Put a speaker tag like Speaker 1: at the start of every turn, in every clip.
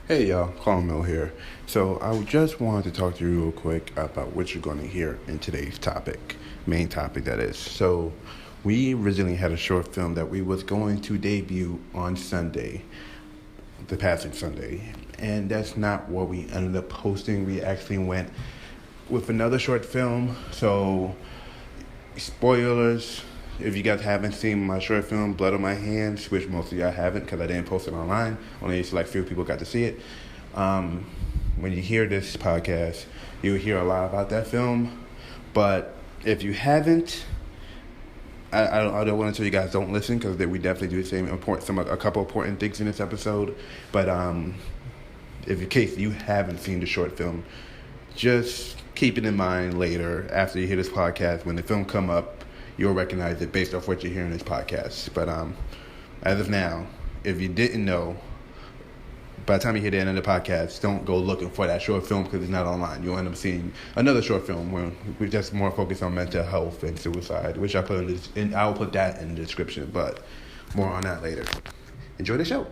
Speaker 1: Hey y'all, Carmel here. So I just wanted to talk to you real quick about what you're going to hear in today's main topic that is. So we originally had a short film that we was going to debut on Sunday, the passing Sunday, and that's not what we ended up posting. We actually went with another short film. So spoilers. If you guys haven't seen my short film, Blood on My Hands, which most of y'all haven't because I didn't post it online, only like few people got to see it. When you hear this podcast, you'll hear a lot about that film. But if you haven't, I don't want to tell you guys don't listen because we definitely do say a couple important things in this episode. But if in case you haven't seen the short film, just keep it in mind later after you hear this podcast. When the film come up, you'll recognize it based off what you hear in this podcast. But as of now, if you didn't know, by the time you hear the end of the podcast, don't go looking for that short film because it's not online. You'll end up seeing another short film where we're just more focused on mental health and suicide, which I'll put that in the description, but more on that later. Enjoy the show.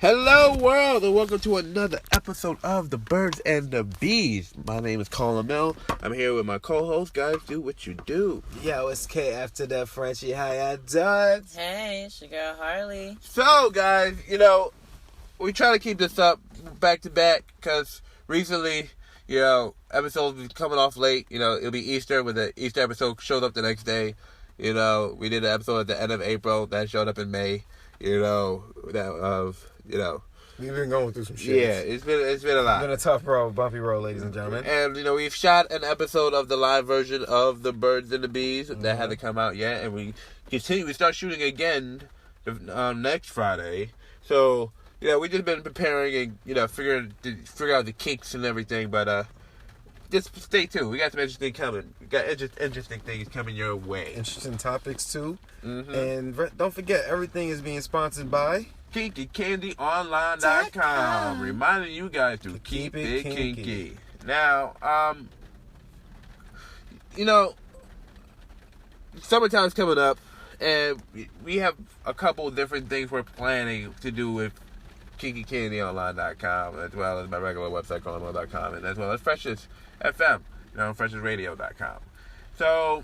Speaker 2: Hello world, and welcome to another episode of The Birds and the Bees. My name is Colin Mel. I'm here with my co-host. Guys, do what you do.
Speaker 3: Yo, it's K after that, Frenchie. How y'all doing?
Speaker 4: Hey, it's your girl Harley.
Speaker 2: So, guys, we try to keep this up back to back because recently, episodes been coming off late. It'll be Easter when the Easter episode showed up the next day. We did an episode at the end of April that showed up in May.
Speaker 3: We've been going through some shit.
Speaker 2: Yeah, it's been a lot.
Speaker 3: It's been a tough road, bumpy road, ladies and gentlemen.
Speaker 2: And, we've shot an episode of the live version of The Birds and the Bees that hasn't come out yet. And we start shooting again next Friday. So, we've just been preparing and, figure out the kinks and everything. But, just stay tuned. We got some interesting coming. We got interesting things coming your way.
Speaker 3: Interesting topics, too.
Speaker 2: Mm-hmm.
Speaker 3: And don't forget, everything is being sponsored by
Speaker 2: KinkyCandyOnline.com, reminding you guys to keep it kinky. Now, summertime's coming up, and we have a couple different things we're planning to do with KinkyCandyOnline.com, as well as my regular website, colonel.com, and as well as Freshest FM, FreshestRadio.com. So,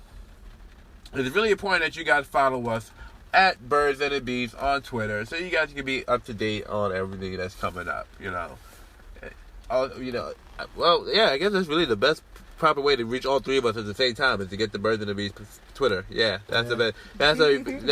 Speaker 2: it's really important that you guys follow us at Birds and the Bees on Twitter, so you guys can be up to date on everything that's coming up. I guess that's really the best proper way to reach all three of us at the same time is to get the Birds and the Bees Twitter. Yeah, that's the best. That's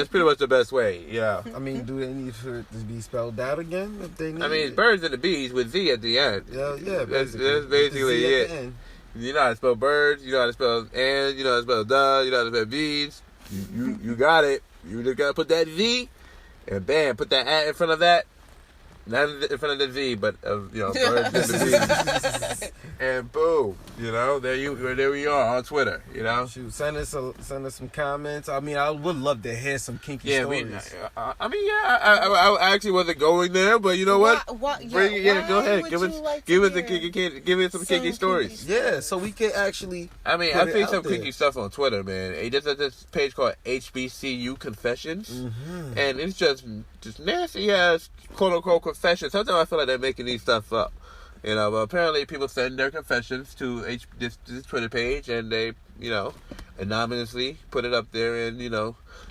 Speaker 2: pretty much the best way. Yeah.
Speaker 3: I mean, do they need for it to be spelled out again? If they need
Speaker 2: it's Birds and the Bees with Z at the end.
Speaker 3: Yeah.
Speaker 2: That's basically it. You know how to spell birds. You know how to spell and. You know how to spell duh. You know how to spell bees. You got it. You just gotta put that Z, and bam, put that at in front of that. Not in front of the Z, but birds and the bees. And boom, there we are on Twitter.
Speaker 3: Shoot, send us some comments. I mean, I would love to hear some kinky stories.
Speaker 2: I actually wasn't going there, but you know what? Bring it. Go ahead. Give us some kinky stories.
Speaker 3: Yeah, so we can actually.
Speaker 2: I see some kinky stuff on Twitter, man. There's this page called HBCU Confessions, and it's just nasty ass quote unquote confessions. Sometimes I feel like they're making these stuff up. But apparently people send their confessions to this Twitter page, and they, anonymously put it up there, and,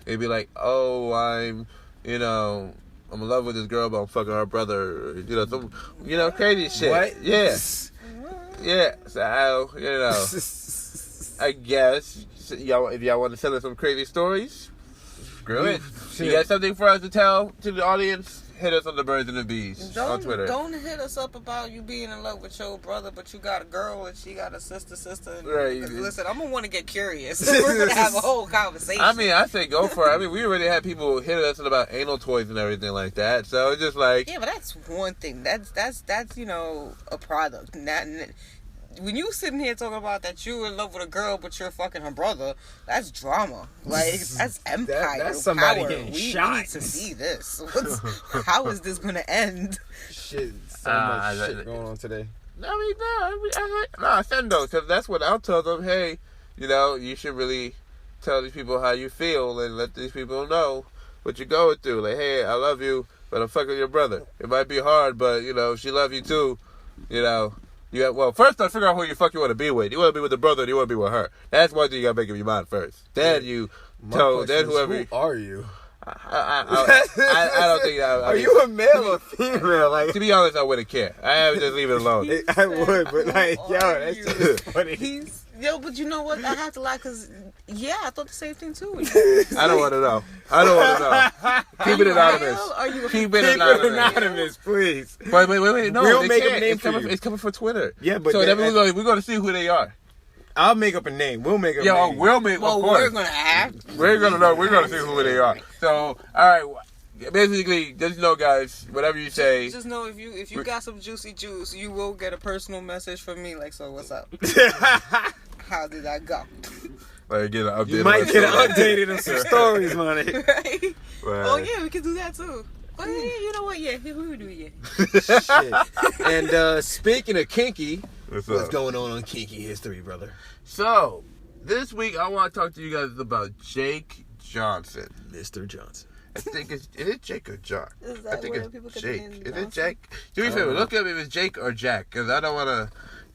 Speaker 2: they'd be like, oh, I'm in love with this girl, but I'm fucking her brother, some, crazy shit.
Speaker 3: What?
Speaker 2: Yeah. Yeah. So, I guess, if y'all want to send us some crazy stories, screw it. You got something for us to tell to the audience? Hit us on the Birds and the Bees on Twitter.
Speaker 4: Don't hit us up about you being in love with your brother, but you got a girl and she got a sister. And
Speaker 2: right.
Speaker 4: Listen, I'm going to want to get curious. We're going to have a whole conversation.
Speaker 2: I say go for it. We already had people hit us about anal toys and everything like that. So it's just like...
Speaker 4: Yeah, but that's one thing. That's a product. When you sitting here talking about that you're in love with a girl but you're fucking her brother, that's drama. Like, that's empire.
Speaker 3: That's somebody
Speaker 4: power.
Speaker 3: getting
Speaker 4: we
Speaker 3: shot.
Speaker 4: We need to see this. How is this going to end?
Speaker 3: Shit, so much shit going on today.
Speaker 2: I send those because that's what I'll tell them. Hey, you should really tell these people how you feel and let these people know what you're going through. Like, hey, I love you. but I'm fucking your brother. It might be hard, but, you know, she love you too. You know, first I figure out who you want to be with. You want to be with the brother or do you want to be with her? That's one thing you got to make up your mind first. Then you tell, then whoever.
Speaker 3: Who are you?
Speaker 2: I don't think that.
Speaker 3: Are you a male or female? Like,
Speaker 2: to be honest, I wouldn't care. I would just leave it alone.
Speaker 3: I would, but like, yo, that's just funny.
Speaker 4: But you know what? I have to lie because, I thought the same thing too.
Speaker 2: I don't want to know. Keep it anonymous. Keep it
Speaker 3: anonymous, please.
Speaker 2: Wait. No,
Speaker 3: we'll
Speaker 2: they
Speaker 3: make
Speaker 2: can't.
Speaker 3: up a name
Speaker 2: It's coming for Twitter.
Speaker 3: Yeah, but
Speaker 2: so we're going to see who they are.
Speaker 3: I'll make up a name. We'll make up a name.
Speaker 2: We'll make.
Speaker 4: Well,
Speaker 2: of course.
Speaker 4: we're gonna have.
Speaker 2: We're gonna know. We're gonna see who they are. So, all right. Basically, just know, guys. Whatever you say.
Speaker 4: Just know if you got some juicy juice, you will get a personal message from me. Like, so what's up? How did that go?
Speaker 2: Like, get an update.
Speaker 3: You might get updated on some stories on it.
Speaker 4: Right?
Speaker 2: Right.
Speaker 4: Oh yeah, we can do that too. But yeah, you know what? Yeah, we will do it.
Speaker 3: Shit. And speaking of kinky,
Speaker 2: what's
Speaker 3: going on kinky history, brother?
Speaker 2: So, this week I want to talk to you guys about Jake Johnson.
Speaker 3: Mr. Johnson.
Speaker 2: I think is it Jake or John? I think it's Jake. Is it Jake? Do me a favor, look up if it's Jake or Jack, because I don't want to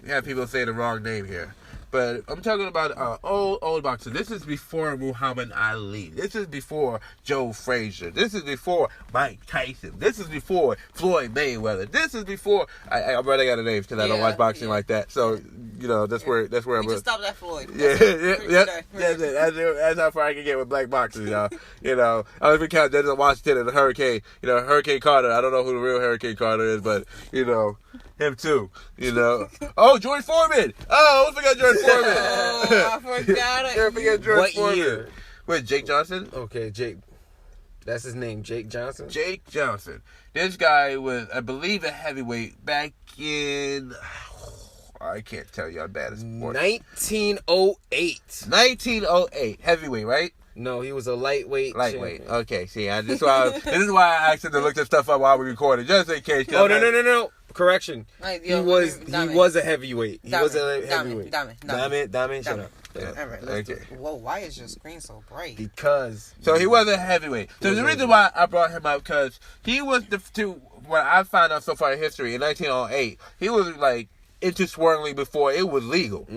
Speaker 2: have people say the wrong name here. But I'm talking about old boxer. This is before Muhammad Ali. This is before Joe Frazier. This is before Mike Tyson. This is before Floyd Mayweather. This is before I'm running out of names because I don't watch boxing like that. So that's where I'm.
Speaker 4: Just stop that Floyd.
Speaker 2: That's how far I can get with black boxers, y'all. I don't even count Denzel Washington and the Hurricane. Hurricane Carter. I don't know who the real Hurricane Carter is, but him too. Oh, George Foreman. Oh, I forgot George Foreman.
Speaker 4: Oh, I forgot it.
Speaker 2: Can't forget George Foreman.
Speaker 3: Year?
Speaker 2: Wait, Jake Johnson?
Speaker 3: Okay, Jake. That's his name, Jake Johnson?
Speaker 2: Jake Johnson. This guy was, I believe, a heavyweight back in... I can't tell you how bad it's
Speaker 3: 1908.
Speaker 2: 1908. Heavyweight, right?
Speaker 3: No, he was a lightweight.
Speaker 2: Lightweight. Okay, see, this is why I asked him to look this stuff up while we recorded, just in case.
Speaker 3: Oh, no. Correction. He was a heavyweight. He was a heavyweight. Dame, shut up.
Speaker 4: All right, let's do it. Whoa, why is your screen so bright?
Speaker 3: Because.
Speaker 2: So he was a heavyweight. So the reason why I brought him up, because he was what I found out so far in history, in 1908, he was like into swirling before it was legal.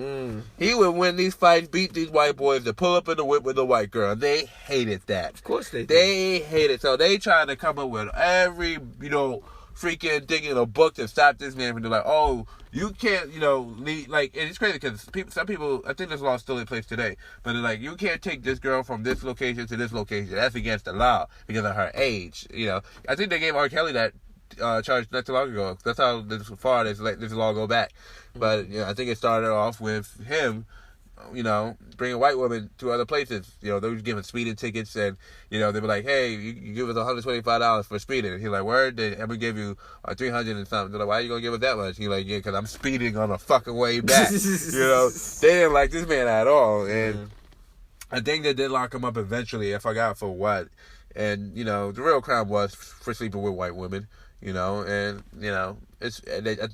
Speaker 2: He would win these fights, beat these white boys, to pull up in the whip with a white girl. They hated that.
Speaker 3: Of course they did.
Speaker 2: They hated. So they tried to come up with every, freaking thing in a book to stop this man from doing, like, oh, you can't, leave, like, and it's crazy because some people, I think this law is still in place today, but they're like, you can't take this girl from this location to this location. That's against the law because of her age. I think they gave R. Kelly that charge not too long ago. That's how far this law go back. But I think it started off with him, bringing white women to other places. They were giving speeding tickets, and they were like, "Hey, you give us $125 for speeding." And he's like, "Word?" And we give you $300 and something. They're like, "Why are you gonna give us that much?" He's like, "Yeah, because I'm speeding on a fucking way back." They didn't like this man at all, and I think they did lock him up eventually. I forgot for what. And the real crime was for sleeping with white women. I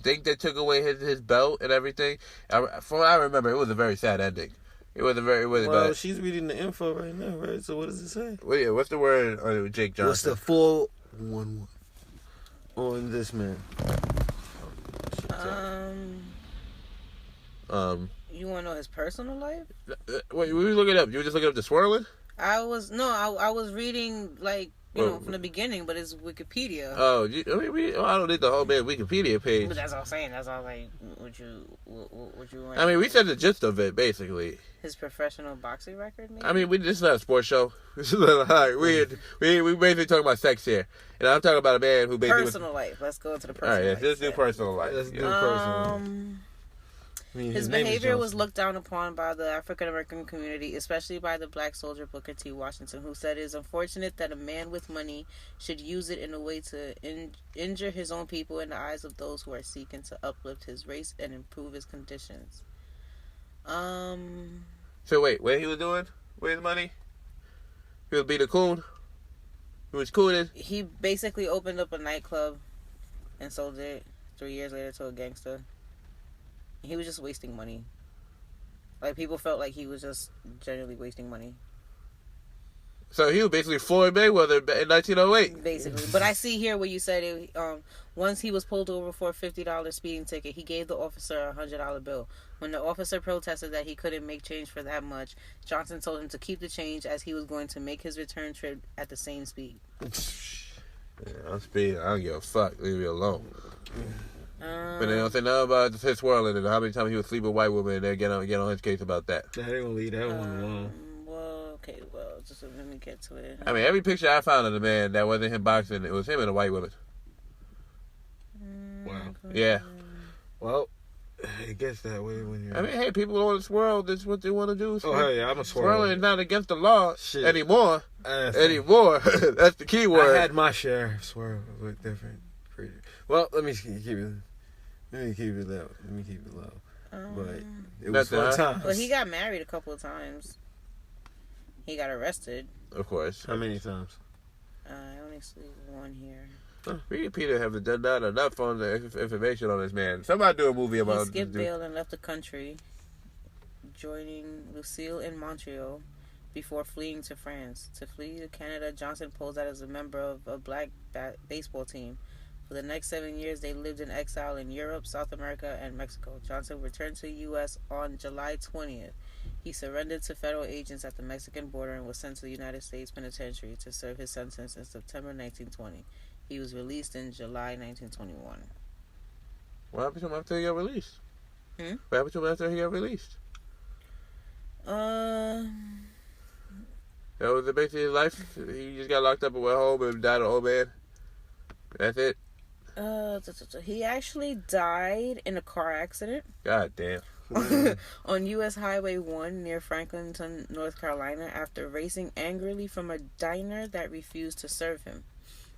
Speaker 2: think they took away his belt and everything. From what I remember, it was a very sad ending. It was bad.
Speaker 3: She's reading the info right now, right? So what does it say?
Speaker 2: Well, yeah, what's the word on Jake Johnson?
Speaker 3: What's the 411 on this man?
Speaker 4: You want to know his personal life?
Speaker 2: Wait, we were looking up. You were just looking up the swirling?
Speaker 4: I was reading from the beginning, but it's Wikipedia.
Speaker 2: Oh, I don't need the whole man Wikipedia page.
Speaker 4: But that's all I'm saying. That's all what you want.
Speaker 2: I mean, we said the gist of it basically.
Speaker 4: His professional boxing record. Maybe?
Speaker 2: I mean, this is not a sports show. This is like we basically talking about sex here, and I'm talking about a man who basically
Speaker 4: personal life. Let's go into the personal.
Speaker 2: All right,
Speaker 4: life.
Speaker 2: let's do personal life.
Speaker 3: Let's do personal.
Speaker 4: His behavior was looked down upon by the African American community, especially by the black soldier Booker T. Washington, who said it is unfortunate that a man with money should use it in a way to injure his own people in the eyes of those who are seeking to uplift his race and improve his conditions.
Speaker 2: So wait, what he was doing with his money? He was being a coon? He was cooning?
Speaker 4: He basically opened up a nightclub and sold it 3 years later to a gangster. He was just wasting money. Like, people felt like he was just generally wasting money.
Speaker 2: So he was basically Floyd Mayweather in 1908.
Speaker 4: Basically. But I see here where you said once he was pulled over for a $50 speeding ticket, he gave the officer a $100 bill. When the officer protested that he couldn't make change for that much, Johnson told him to keep the change as he was going to make his return trip at the same speed.
Speaker 2: Yeah, I'm speeding. I don't give a fuck. Leave me alone. But they don't say nothing about his swirling and how many times he would sleep with white women and then get on his case about that.
Speaker 3: They gonna leave that one alone.
Speaker 4: Well, just let me get to it.
Speaker 2: I mean, every picture I found of the man that wasn't him boxing, it was him and a white woman.
Speaker 3: Wow.
Speaker 2: Yeah.
Speaker 3: Well, it gets that way when you're...
Speaker 2: I mean, hey, people want to swirl. This is what they want to do.
Speaker 3: So. Oh, hey, I'm a swirl.
Speaker 2: Swirling is not against the law anymore. Anymore. That's the key word.
Speaker 3: I had my share of swirl. It was different. Well, let me keep it low. But it was fun times.
Speaker 4: Well, he got married a couple of times. He got arrested.
Speaker 2: Of course.
Speaker 3: How many times?
Speaker 4: I only see one here.
Speaker 2: Me and Peter have done not enough on the information on this man. Somebody do a movie about
Speaker 4: He skipped bail and left the country, joining Lucille in Montreal before fleeing to France. To flee to Canada, Johnson posed as a member of a black baseball team. For the next 7 years, they lived in exile in Europe, South America, and Mexico. Johnson returned to the U.S. on July 20th. He surrendered to federal agents at the Mexican border and was sent to the United States Penitentiary to serve his sentence in September 1920. He was released in July 1921.
Speaker 2: What happened to him after he got released?
Speaker 4: What
Speaker 2: happened to him after he got released?
Speaker 4: That
Speaker 2: was basically his life. He just got locked up and went home and died an old man. That's it.
Speaker 4: He actually died in a car accident.
Speaker 2: God damn.
Speaker 4: On U.S. Highway 1 near Franklinton, North Carolina, after racing angrily from a diner that refused to serve him.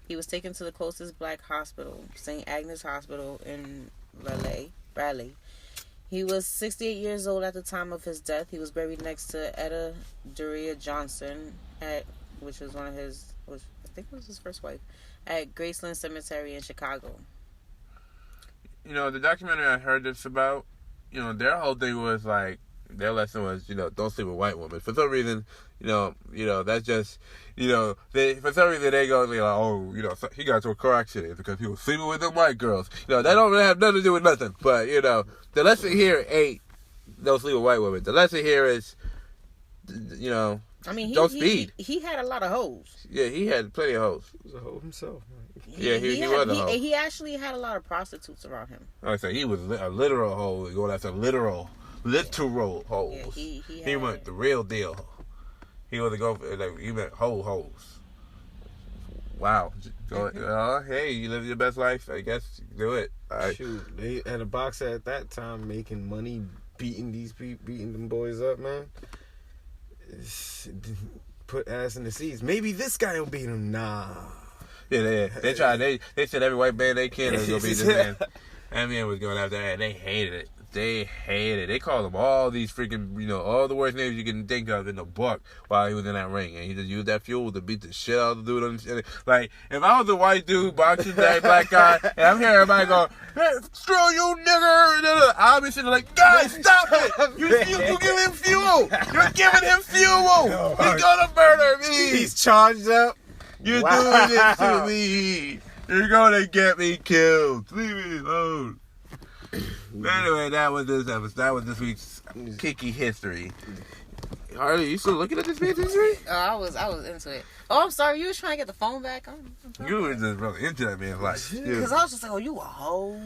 Speaker 4: He was taken to the closest black hospital, St. Agnes Hospital in Raleigh. He was 68 years old at the time of his death. He was buried next to Etta Doria Johnson, which was I think it was his first wife, at Graceland Cemetery in Chicago.
Speaker 2: You know, the documentary I heard this about, you know, their whole thing was like, their lesson was, you know, don't sleep with white women. For some reason, you know, that's just, you know, for some reason they go, like, oh, you know, he got into a car accident because he was sleeping with them white girls. You know, that don't really have nothing to do with nothing. But, you know, the lesson here ain't don't sleep with white women. The lesson here is, you know, don't speed.
Speaker 4: He had a lot of hoes.
Speaker 2: Yeah, he had plenty of hoes.
Speaker 3: He was a hoe himself.
Speaker 2: Yeah, he was a hoe.
Speaker 4: He actually had a lot of prostitutes around him.
Speaker 2: I say he was a literal hoe. Going after literal hoes.
Speaker 4: Yeah,
Speaker 2: he went the real deal. He was he meant hoes. Wow. Hey, you live your best life. I guess do it.
Speaker 3: Shoot, they had a boxer at that time making money beating them boys up, man. Put ass in the seats. Maybe this guy will beat him. Nah.
Speaker 2: Yeah, they tried. They said every white man they can was gonna beat this man. That man was going after that, and they hated it. They called him all these freaking, you know, all the worst names you can think of in the book while he was in that ring. And he just used that fuel to beat the shit out of the dude. Like, if I was a white dude boxing that black guy, and I'm hearing everybody go, hey, screw you, nigger, I'll be sitting like, guys, stop it! You give him fuel! You're giving him fuel! He's gonna murder me!
Speaker 3: He's charged up.
Speaker 2: You're doing this to me! You're gonna get me killed! Leave me alone! But anyway, that was this episode. That was this week's Kiki history. Harley, you still looking at this man's history?
Speaker 4: Oh, I was into it. Oh, I'm sorry. You was trying to get the phone back.
Speaker 2: You were just really into that man's life.
Speaker 4: Because I was just like, oh, you a hoe?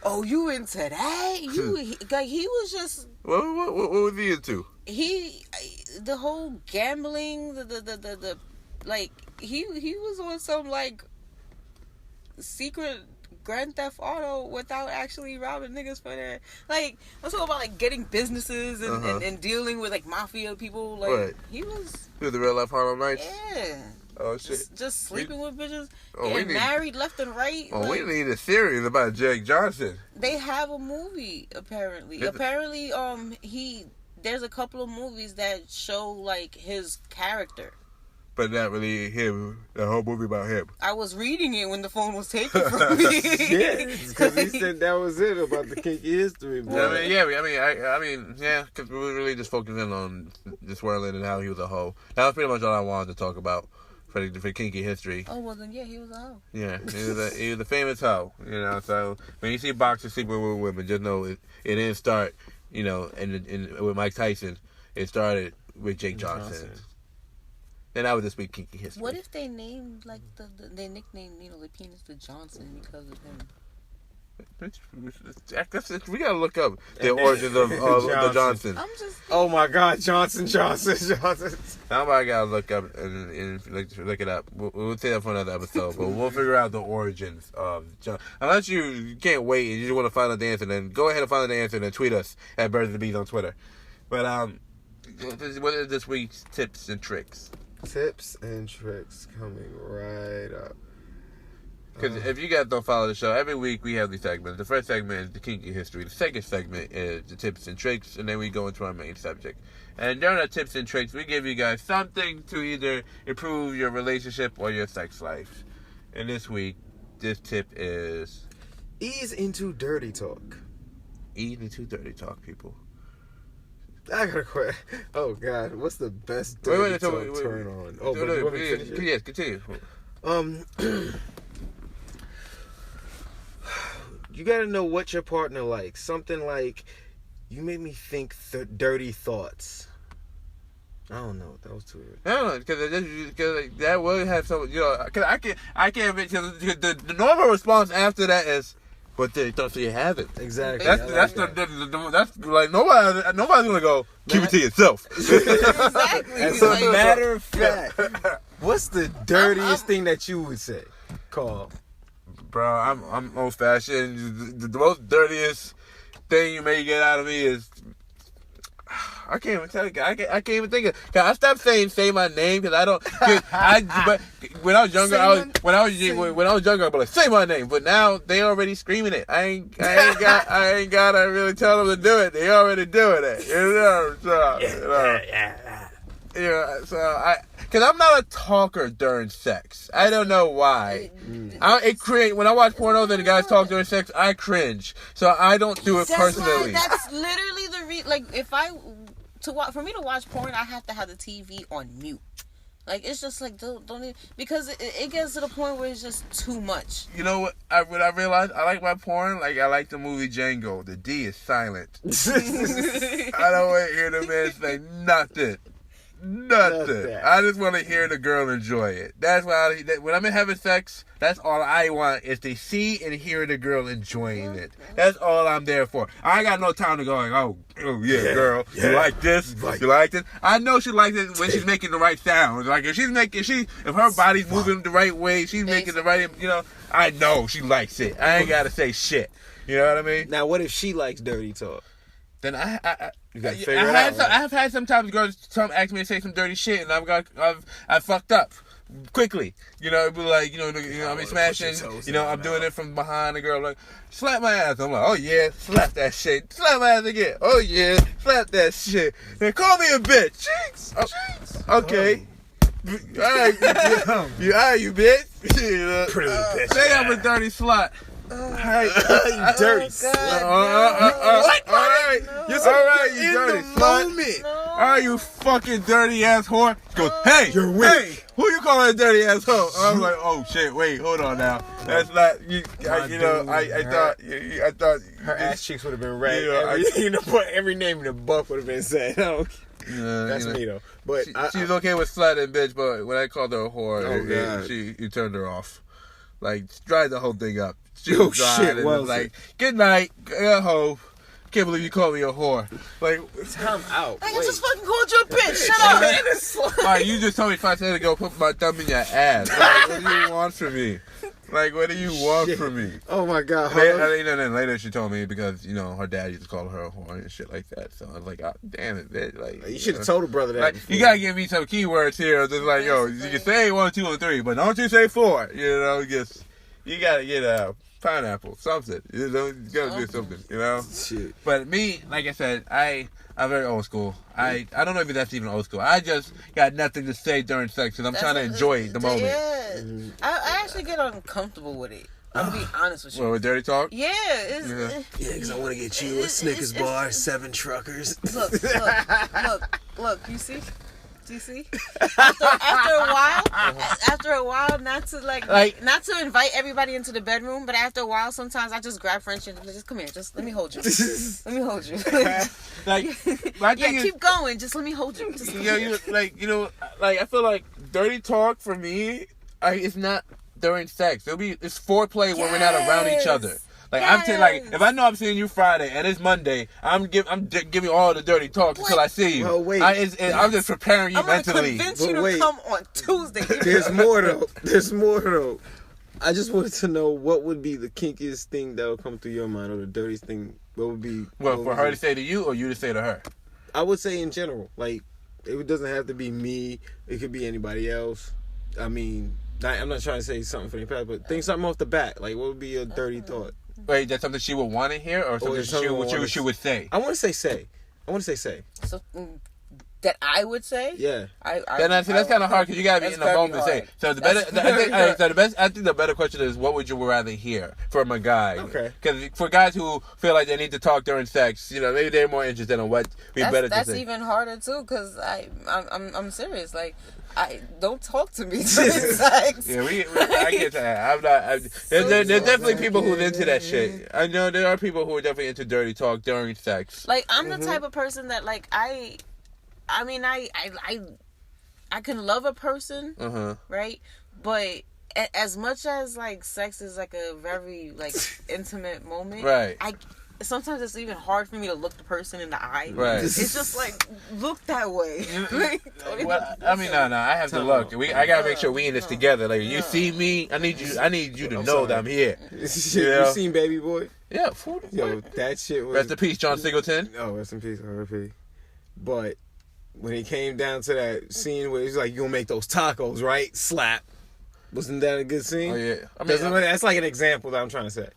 Speaker 4: Oh, you into that? He was just.
Speaker 2: What was he into?
Speaker 4: The whole gambling, the like he was on some like secret Grand Theft Auto without actually robbing niggas for that. Like, I'm talking about like getting businesses and dealing with like mafia people. Like, right. He was
Speaker 2: the real life Harlem Nights.
Speaker 4: Yeah.
Speaker 2: Oh shit.
Speaker 4: Just sleeping with bitches, getting married left and right.
Speaker 2: Oh, we need a series about Jake Johnson.
Speaker 4: They have a movie apparently. There's a couple of movies that show like his character.
Speaker 2: but not really him. The whole movie about him.
Speaker 4: I was reading it when the phone was taken from me.
Speaker 3: Yeah, because he said that was it about the kinky history.
Speaker 2: Boy. I mean, because we were really just focusing on the swirling and how he was a hoe. That was pretty much all I wanted to talk about for kinky history.
Speaker 4: Oh well, then he was a hoe.
Speaker 2: Yeah, he was a famous hoe. So when you see boxers sleeping with women, just know it didn't start. And with Mike Tyson, it started with Jake Johnson. And that was this week kinky history.
Speaker 4: What if they named they nicknamed the penis the Johnson because of him?
Speaker 2: We gotta look up the origins of the Johnson.
Speaker 3: Oh my God, Johnson.
Speaker 2: Somebody gotta look up and look it up. We'll take that for another episode, but we'll figure out the origins of Johnson. Unless you can't wait and you just want to find out the answer, then go ahead and find out the answer and then tweet us at Birds and Bees on Twitter. But what are this week's tips and tricks?
Speaker 3: Tips and tricks coming right up.
Speaker 2: Because if you guys don't follow the show, every week we have these segments. The first segment is the kinky history. The second segment is the tips and tricks, and then we go into our main subject. And during our tips and tricks, we give you guys something to either improve your relationship or your sex life. And this week, this tip is...
Speaker 3: ease into dirty talk.
Speaker 2: Ease into dirty talk, people.
Speaker 3: I got a question. Oh, God. What's the best dirty talk turn on? Oh, but you want me to finish it?
Speaker 2: Yes, continue.
Speaker 3: You gotta know what your partner likes. Something like, you made me think dirty thoughts. I don't know. That was too weird.
Speaker 2: I don't know, because that would have some, because I can't, because the normal response after that is, but they thought you haven't.
Speaker 3: Exactly.
Speaker 2: That's like nobody's gonna go keep it to yourself.
Speaker 4: Exactly.
Speaker 3: As a matter of fact, what's the dirtiest thing that you would say, Carl?
Speaker 2: Bro, I'm old fashioned. The most dirtiest thing you may get out of me is I can't even tell you. I can't even think of. Cause I stopped say my name because I don't. But when I was younger, when I was younger, I'd be like, say my name. But now they already screaming it. I ain't gotta really tell them to do it. They already doing it. Cause I'm not a talker during sex. I don't know why. When I watch pornos and the guys talk during sex, I cringe. So I don't do it personally.
Speaker 4: That's literally for me to watch porn, I have to have the TV on mute. Like, it's just like, don't even, because it gets to the point where it's just too much.
Speaker 2: You know what I realized? I like my porn, like I like the movie Django. The D is silent. I don't want to hear the man say nothing. I just want to hear the girl enjoy it. That's why when I'm having sex, that's all I want is to see and hear the girl enjoying it. That's all I'm there for. I ain't got no time to go like, oh yeah, girl, you like this? You like this? I know she likes it when she's making the right sounds. Like if her body's moving the right way, she's making the right. I know she likes it. I ain't gotta say shit. You know what I mean?
Speaker 3: Now, what if she likes dirty talk?
Speaker 2: Then you gotta figure it out. I've had sometimes girls ask me to say some dirty shit, and I've fucked up quickly. It'd be like, I be smashing. I'm doing it from behind. The girl like, slap my ass. I'm like, oh yeah, slap that shit. Slap my ass again. Oh yeah, slap that shit. And call me a bitch. Okay. Alright, you bitch. Pretty bitch. Say I'm a dirty slut.
Speaker 3: Alright, you dirty slut.
Speaker 2: Alright, you dirty slut. Alright, you fucking dirty ass whore. She goes, hey, you're weak. Hey, who you calling a dirty ass hoe? I'm like, oh shit, wait, hold on now. That's not you. I thought
Speaker 3: her ass cheeks would have been red. Every name in the book would have been said. That's me though. But
Speaker 2: she's okay with slut and bitch, but when I called her a whore, you turned her off. Like, dried the whole thing up. She was shit, and was like, good night, hoe. Can't believe you called me a whore. Like,
Speaker 3: time out.
Speaker 4: I just fucking called you a bitch. Shut up.
Speaker 2: Alright, you just told me 5 seconds ago, put my thumb in your ass. Like, what do you want from me? From me?
Speaker 3: Oh my God.
Speaker 2: Then later she told me because, her dad used to call her a whore and shit like that. So I was like, oh, damn it, bitch. Like,
Speaker 3: you should have told her brother that.
Speaker 2: Like, you gotta give me some keywords here. Just like, yo, you can say 1, 2, and 3, but don't you say 4. You gotta get pineapple, something. You gotta do something, you know?
Speaker 3: Shit.
Speaker 2: But me, like I said, I'm very old school. I don't know if that's even old school. I just got nothing to say during sex because I'm trying to enjoy the moment.
Speaker 4: Yeah. I actually get uncomfortable with it. I'm gonna be honest with you.
Speaker 2: Well, with dirty talk?
Speaker 4: Yeah.
Speaker 3: Because I want to get you a Snickers bar, 7 truckers.
Speaker 4: Look, you see? Do you see? After a while, not to not to invite everybody into the bedroom, but after a while, sometimes I just grab French and just come here, just let me hold you. Let me hold you. Keep going. Just let me hold you.
Speaker 2: I feel like dirty talk for me, it's not during sex. It's foreplay when we're not around each other. If I know I'm seeing you Friday and it's Monday, I'm giving all the dirty talk until I see you.
Speaker 3: Well, wait.
Speaker 2: I'm just preparing you mentally.
Speaker 4: I'm gonna convince you to come on Tuesday.
Speaker 3: There's more though. I just wanted to know what would be the kinkiest thing that would come through your mind, or the dirtiest thing. What would be?
Speaker 2: Well, for her to say to you, or you to say to her?
Speaker 3: I would say in general. Like, it doesn't have to be me. It could be anybody else. I mean, I'm not trying to say something for the past, but think something off the bat. Like, what would be a dirty thought?
Speaker 2: Wait, that's something she would want to hear, or something she would say?
Speaker 3: I want to say say.
Speaker 4: So, that I would say?
Speaker 3: Yeah.
Speaker 2: That's kind of hard because you gotta be in the moment to say. So I think the better question is, what would you rather hear from a guy?
Speaker 3: Okay.
Speaker 2: Because for guys who feel like they need to talk during sex, maybe they're more interested in what be better to say.
Speaker 4: That's even harder too, because I'm serious. Like, don't talk to me during sex.
Speaker 2: Yeah, I get that. There's definitely people who's into that shit. I know there are people who are definitely into dirty talk during sex.
Speaker 4: Like, I'm the type of person that, like, I can love a person, right? But as much as, like, sex is like a very, like, intimate moment,
Speaker 2: right?
Speaker 4: Sometimes it's even hard for me to look the person in the eye.
Speaker 2: Right.
Speaker 4: It's just like, look that way.
Speaker 2: No. I have to look. I gotta make sure we in this together. Like, you see me, I need you to know that I'm here.
Speaker 3: You seen Baby Boy?
Speaker 2: Yeah.
Speaker 3: Yo, that shit was.
Speaker 2: Rest in peace, John Singleton.
Speaker 3: Oh, rest in peace, R.I.P. But when it came down to that scene where he's like, "You gonna make those tacos, right?" Slap. Wasn't that a good scene?
Speaker 2: Oh yeah.
Speaker 3: That's like an example that I'm trying to say.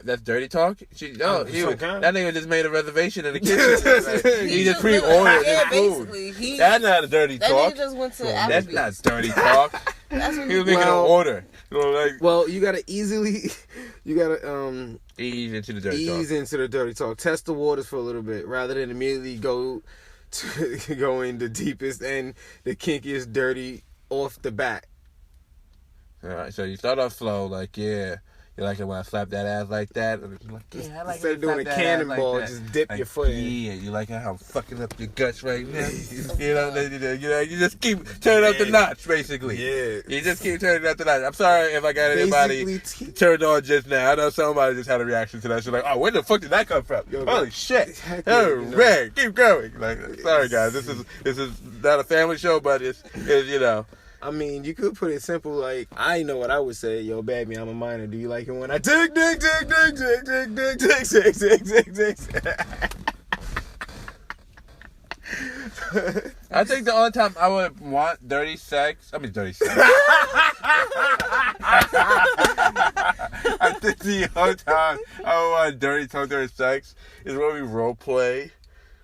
Speaker 2: That's dirty talk. That nigga just made a reservation in the kitchen. He just pre-ordered his food. That's not a dirty talk.
Speaker 4: That nigga just went to
Speaker 2: That's not dirty talk. He was making an order.
Speaker 3: Well, you gotta ease into the dirty talk. Test the waters for a little bit rather than immediately go in the deepest and the kinkiest dirty off the bat.
Speaker 2: All right, so you start off slow, like, yeah. You like it when I slap that ass like that? Like, yeah, I like
Speaker 3: instead of doing a cannonball, like just dip your foot in.
Speaker 2: Yeah, you like how I'm fucking up your guts right now? You just keep turning up the notch, basically.
Speaker 3: Yeah. You
Speaker 2: just keep turning up the notch. I'm sorry if I got anybody turned on just now. I know somebody just had a reaction to that. She's like, oh, where the fuck did that come from? Holy shit. Oh, man, keep going. Like, sorry, guys. This is not a family show, but it's
Speaker 3: I mean, you could put it simple like, I know what I would say. Yo, baby, I'm a minor. Do you like it when I dig?
Speaker 2: I think the only time I would want dirty sex. I think the only time I would want dirty talk during sex is when we role play.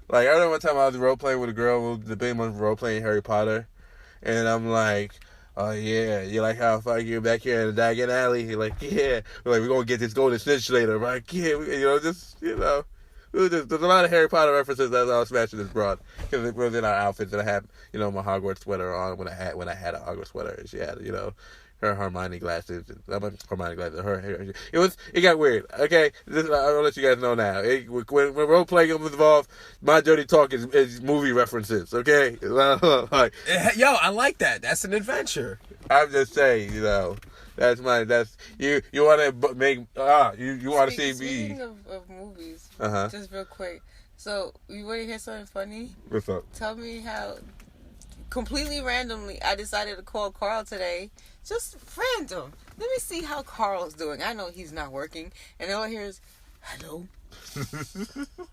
Speaker 2: Like, I remember one time I was role playing with a girl. The big one was role playing Harry Potter. And I'm like, oh yeah, you like how I fuck you back here in the Diagon Alley? You're like, yeah. We're like, we're gonna get this golden snitch later. I'm like, yeah, there's a lot of Harry Potter references that I was smashing this broad. Because it was in our outfits, and I had, my Hogwarts sweater on when I had a Hogwarts sweater, and she had, her Hermione glasses. Hermione glasses. Her hair. It got weird. Okay, I'll let you guys know now. When role playing was involved, my dirty talk is movie references. Okay, like,
Speaker 3: yo, I like that. That's an adventure.
Speaker 2: I'm just saying, that's you want to make you want to see me.
Speaker 4: Speaking of movies, just real quick. So you want to hear something funny?
Speaker 2: What's up?
Speaker 4: Tell me how. Completely randomly, I decided to call Carl today. Just random. Let me see how Carl's doing. I know he's not working. And all I hear is, hello.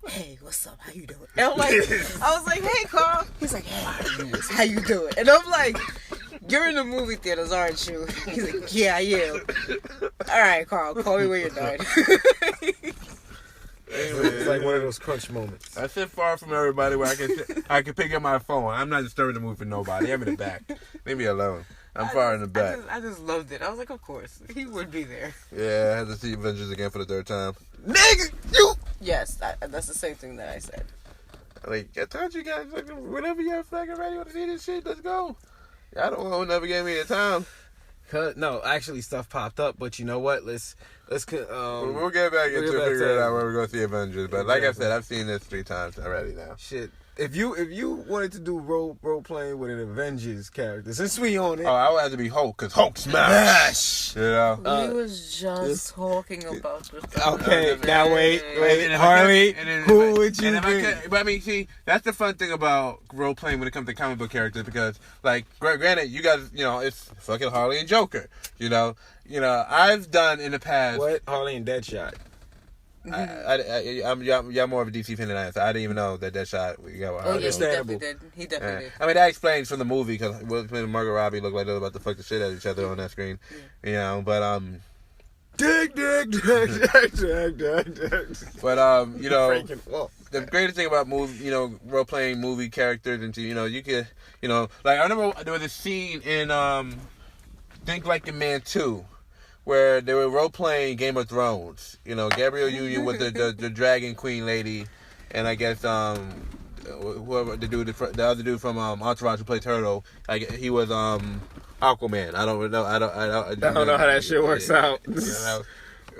Speaker 4: Hey, what's up? How you doing? And I was like, hey, Carl. He's like, hey, how you doing? And I'm like, you're in the movie theaters, aren't you? He's like, yeah, I am. All right, Carl, call me when you're done.
Speaker 3: It's like one of those crunch moments.
Speaker 2: I sit far from everybody where I can pick up my phone. I'm not disturbing the movie for nobody. I'm in the back. Leave me alone. I'm far in the back.
Speaker 4: I just loved it. I was like, of course. He would be there.
Speaker 2: Yeah, I had to see Avengers again for the third time.
Speaker 3: Nigga, you!
Speaker 4: Yes, that's the same thing that I said.
Speaker 2: Like, I told you guys, like, whenever you're fucking ready to see this shit, let's go. I don't know, never gave me the time.
Speaker 3: No, actually, stuff popped up, but you know what?
Speaker 2: We'll get back into figuring out where we're going to see Avengers. But like I said, I've seen this 3 times already now.
Speaker 3: Shit. If you wanted to do role playing with an Avengers character, since we on it,
Speaker 2: I would have to be Hulk, because Hulk smash. You know.
Speaker 4: We was just talking about this.
Speaker 3: Okay, now wait, Harley, who would you bring?
Speaker 2: But I mean, see, that's the fun thing about role playing when it comes to comic book characters, because, like, granted, you guys, you know, it's fucking Harley and Joker. You know, I've done in the past.
Speaker 3: What? Harley and Deadshot.
Speaker 2: Y'all more of a DC fan than I am, so I didn't even know that shot. We got.
Speaker 4: Oh yeah, he definitely did. Did.
Speaker 2: I mean, that explains from the movie, because Will Smith and Margot Robbie look like they're about to fuck the shit out of each other on that screen. Yeah. You know, but
Speaker 3: dig.
Speaker 2: But you know, the greatest thing about role playing movie characters, and you can, like I remember there was a scene in Think Like a Man 2. Where they were role playing Game of Thrones, Gabrielle Union with the Dragon Queen lady, and I guess whoever the other dude from Entourage who played Turtle, like he was Aquaman. I don't know. I don't know how that shit works out. But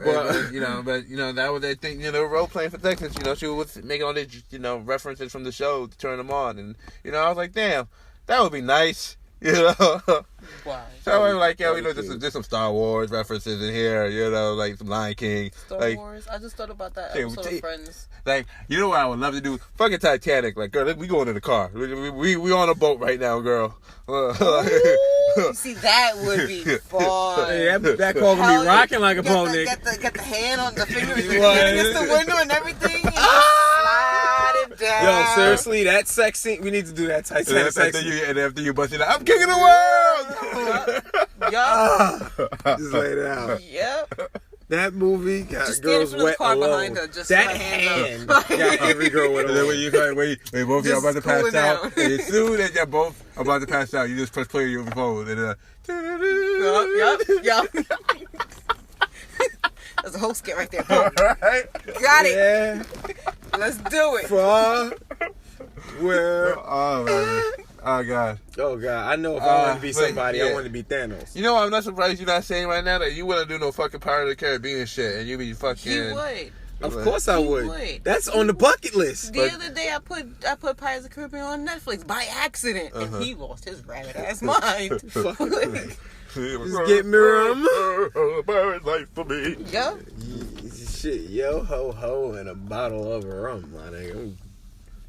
Speaker 2: that was their thing. They were role playing for Texas. She was making all these references from the show to turn them on, and I was like, damn, that would be nice.
Speaker 4: Wow.
Speaker 2: So I was like, there's some Star Wars references in here, like some Lion King.
Speaker 4: Star Wars? I just thought about that episode of Friends.
Speaker 2: Like, what I would love to do? Fucking Titanic. Like, girl, we going in the car. We on a boat right now, girl.
Speaker 4: See, that would be fun.
Speaker 3: Hey, that car would be rocking like a pony.
Speaker 4: Get the hand on the finger against the window and everything. Slide it down.
Speaker 3: Yo, seriously, that sex scene, we need to do that Titanic sex scene.
Speaker 2: And after you bust it out, I'm king of the world!
Speaker 3: Just lay it out.
Speaker 4: Yep.
Speaker 3: That movie got
Speaker 4: just
Speaker 3: girls wet alone.
Speaker 4: Her, just
Speaker 3: that hand got every girl wet alone.
Speaker 2: Wait, both of y'all about to pass out. And as soon as y'all both about to pass out, you just press play on your phone. And
Speaker 4: Yup. There's a whole skit right there. Right? Got it. Yeah. Let's do it.
Speaker 2: Oh, man. Oh, God.
Speaker 3: I know if I wanted to be somebody, I wanted to be Thanos.
Speaker 2: I'm not surprised you're not saying right now that you wouldn't do no fucking Pirates of the Caribbean shit, and you be fucking...
Speaker 4: He would.
Speaker 3: Of course I would. That's on the bucket list.
Speaker 4: The other day I put Pirates of the Caribbean on Netflix by accident, and he lost his rabbit ass mind.
Speaker 3: Just get me rum.
Speaker 2: Pirate's life for me.
Speaker 4: Yo.
Speaker 3: Shit, yo ho ho and a bottle of rum, my nigga.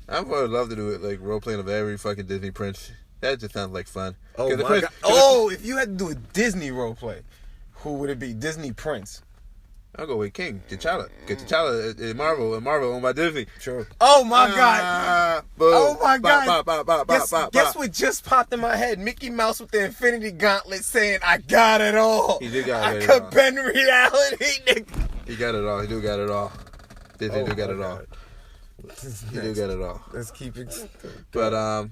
Speaker 2: I would love to do it, like role playing of every fucking Disney prince. That just sounds like fun.
Speaker 3: Oh my God. Oh, if you had to do a Disney role play, who would it be? Disney prince.
Speaker 2: I'll go with King T'Challa. Get T'Challa in Marvel owned by Disney.
Speaker 3: Sure. Oh my God. Oh my God. Guess what just popped in my head? Mickey Mouse with the Infinity Gauntlet saying, "I got it all."
Speaker 2: He did got it
Speaker 3: all. I could bend reality, nigga.
Speaker 2: He got it all. He do got it all. Disney do got it all. He do got it all.
Speaker 3: Let's keep it.
Speaker 2: But I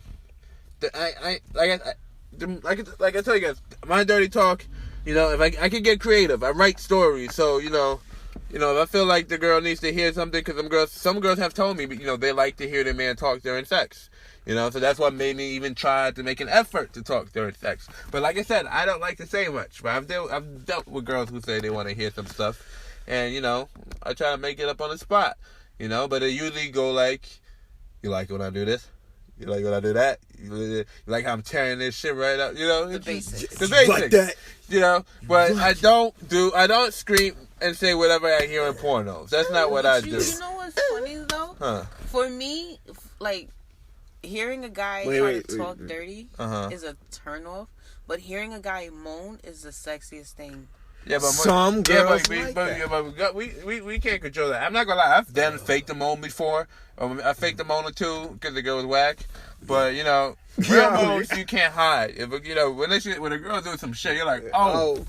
Speaker 2: tell you guys, my dirty talk. If I can get creative, I write stories. So if I feel like the girl needs to hear something, because some girls have told me, they like to hear their man talk during sex. So that's what made me even try to make an effort to talk during sex. But like I said, I don't like to say much. But I've dealt with girls who say they want to hear some stuff, and I try to make it up on the spot. But it usually go like, you like when I do this? You like when I do that? You like how I'm tearing this shit right up?
Speaker 4: The basics.
Speaker 2: The basics.
Speaker 3: Like that.
Speaker 2: But I don't scream and say whatever I hear in pornos. That's not what I do.
Speaker 4: You know what's funny though?
Speaker 2: Huh.
Speaker 4: For me, like, hearing a guy try to talk dirty is a turn off, but hearing a guy moan is the sexiest thing.
Speaker 2: Yeah, but
Speaker 3: some girls
Speaker 2: we can't control that. I'm not gonna lie. I've done fake the moan before. I faked the moan or two because the girl was whack. But real moans you can't hide. If when a girl's doing some shit, you're like, girl.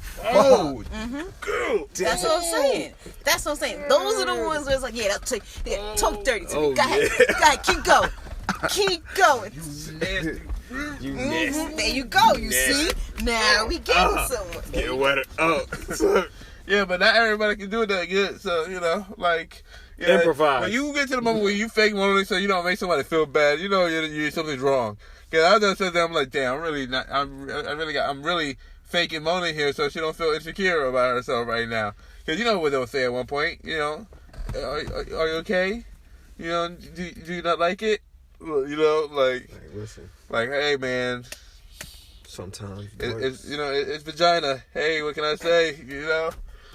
Speaker 4: That's what I'm saying. Those are the ones where it's like, talk dirty to me. Go ahead, keep going. Keep going.
Speaker 3: You nasty.
Speaker 4: There you go. You see? Now we getting somewhere.
Speaker 3: Get wetter.
Speaker 2: Yeah, but not everybody can do that good. So
Speaker 3: improvise.
Speaker 2: When you get to the moment where you fake moaning so you don't make somebody feel bad, something's wrong. Cause I just said that I'm like, damn, I'm really not. I'm really faking moaning here so she don't feel insecure about herself right now. Cause you know what they'll say at one point. Are you okay? Do you not like it?
Speaker 3: Listen.
Speaker 2: Like, hey man.
Speaker 3: Sometimes
Speaker 2: it's vagina. Hey, what can I say?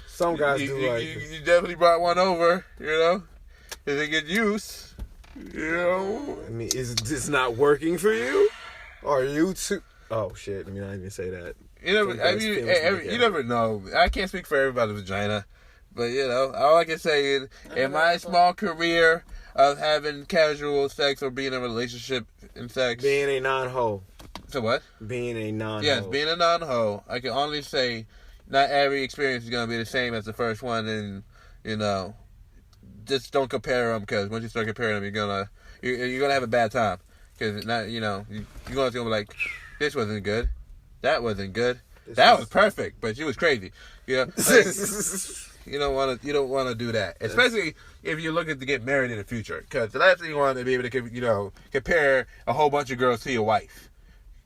Speaker 3: Some guys
Speaker 2: you
Speaker 3: you
Speaker 2: definitely brought one over. Is it good use?
Speaker 3: I mean, is this not working for you? Are you too? Oh shit! I mean, I didn't even say that.
Speaker 2: You never know. I can't speak for everybody's vagina, but all I can say is, in my small career of having casual sex or being in a relationship in sex,
Speaker 3: being a non-hoe.
Speaker 2: So what?
Speaker 3: Being a non-hoe.
Speaker 2: Yes, being a non-hoe. I can only say, not every experience is gonna be the same as the first one, and just don't compare them, because once you start comparing them, you're gonna have a bad time, because you're gonna be like, this wasn't good, that wasn't good, that was perfect, but she was crazy. You don't want to do that, especially if you're looking to get married in the future, because the last thing you want to be able to compare a whole bunch of girls to your wife.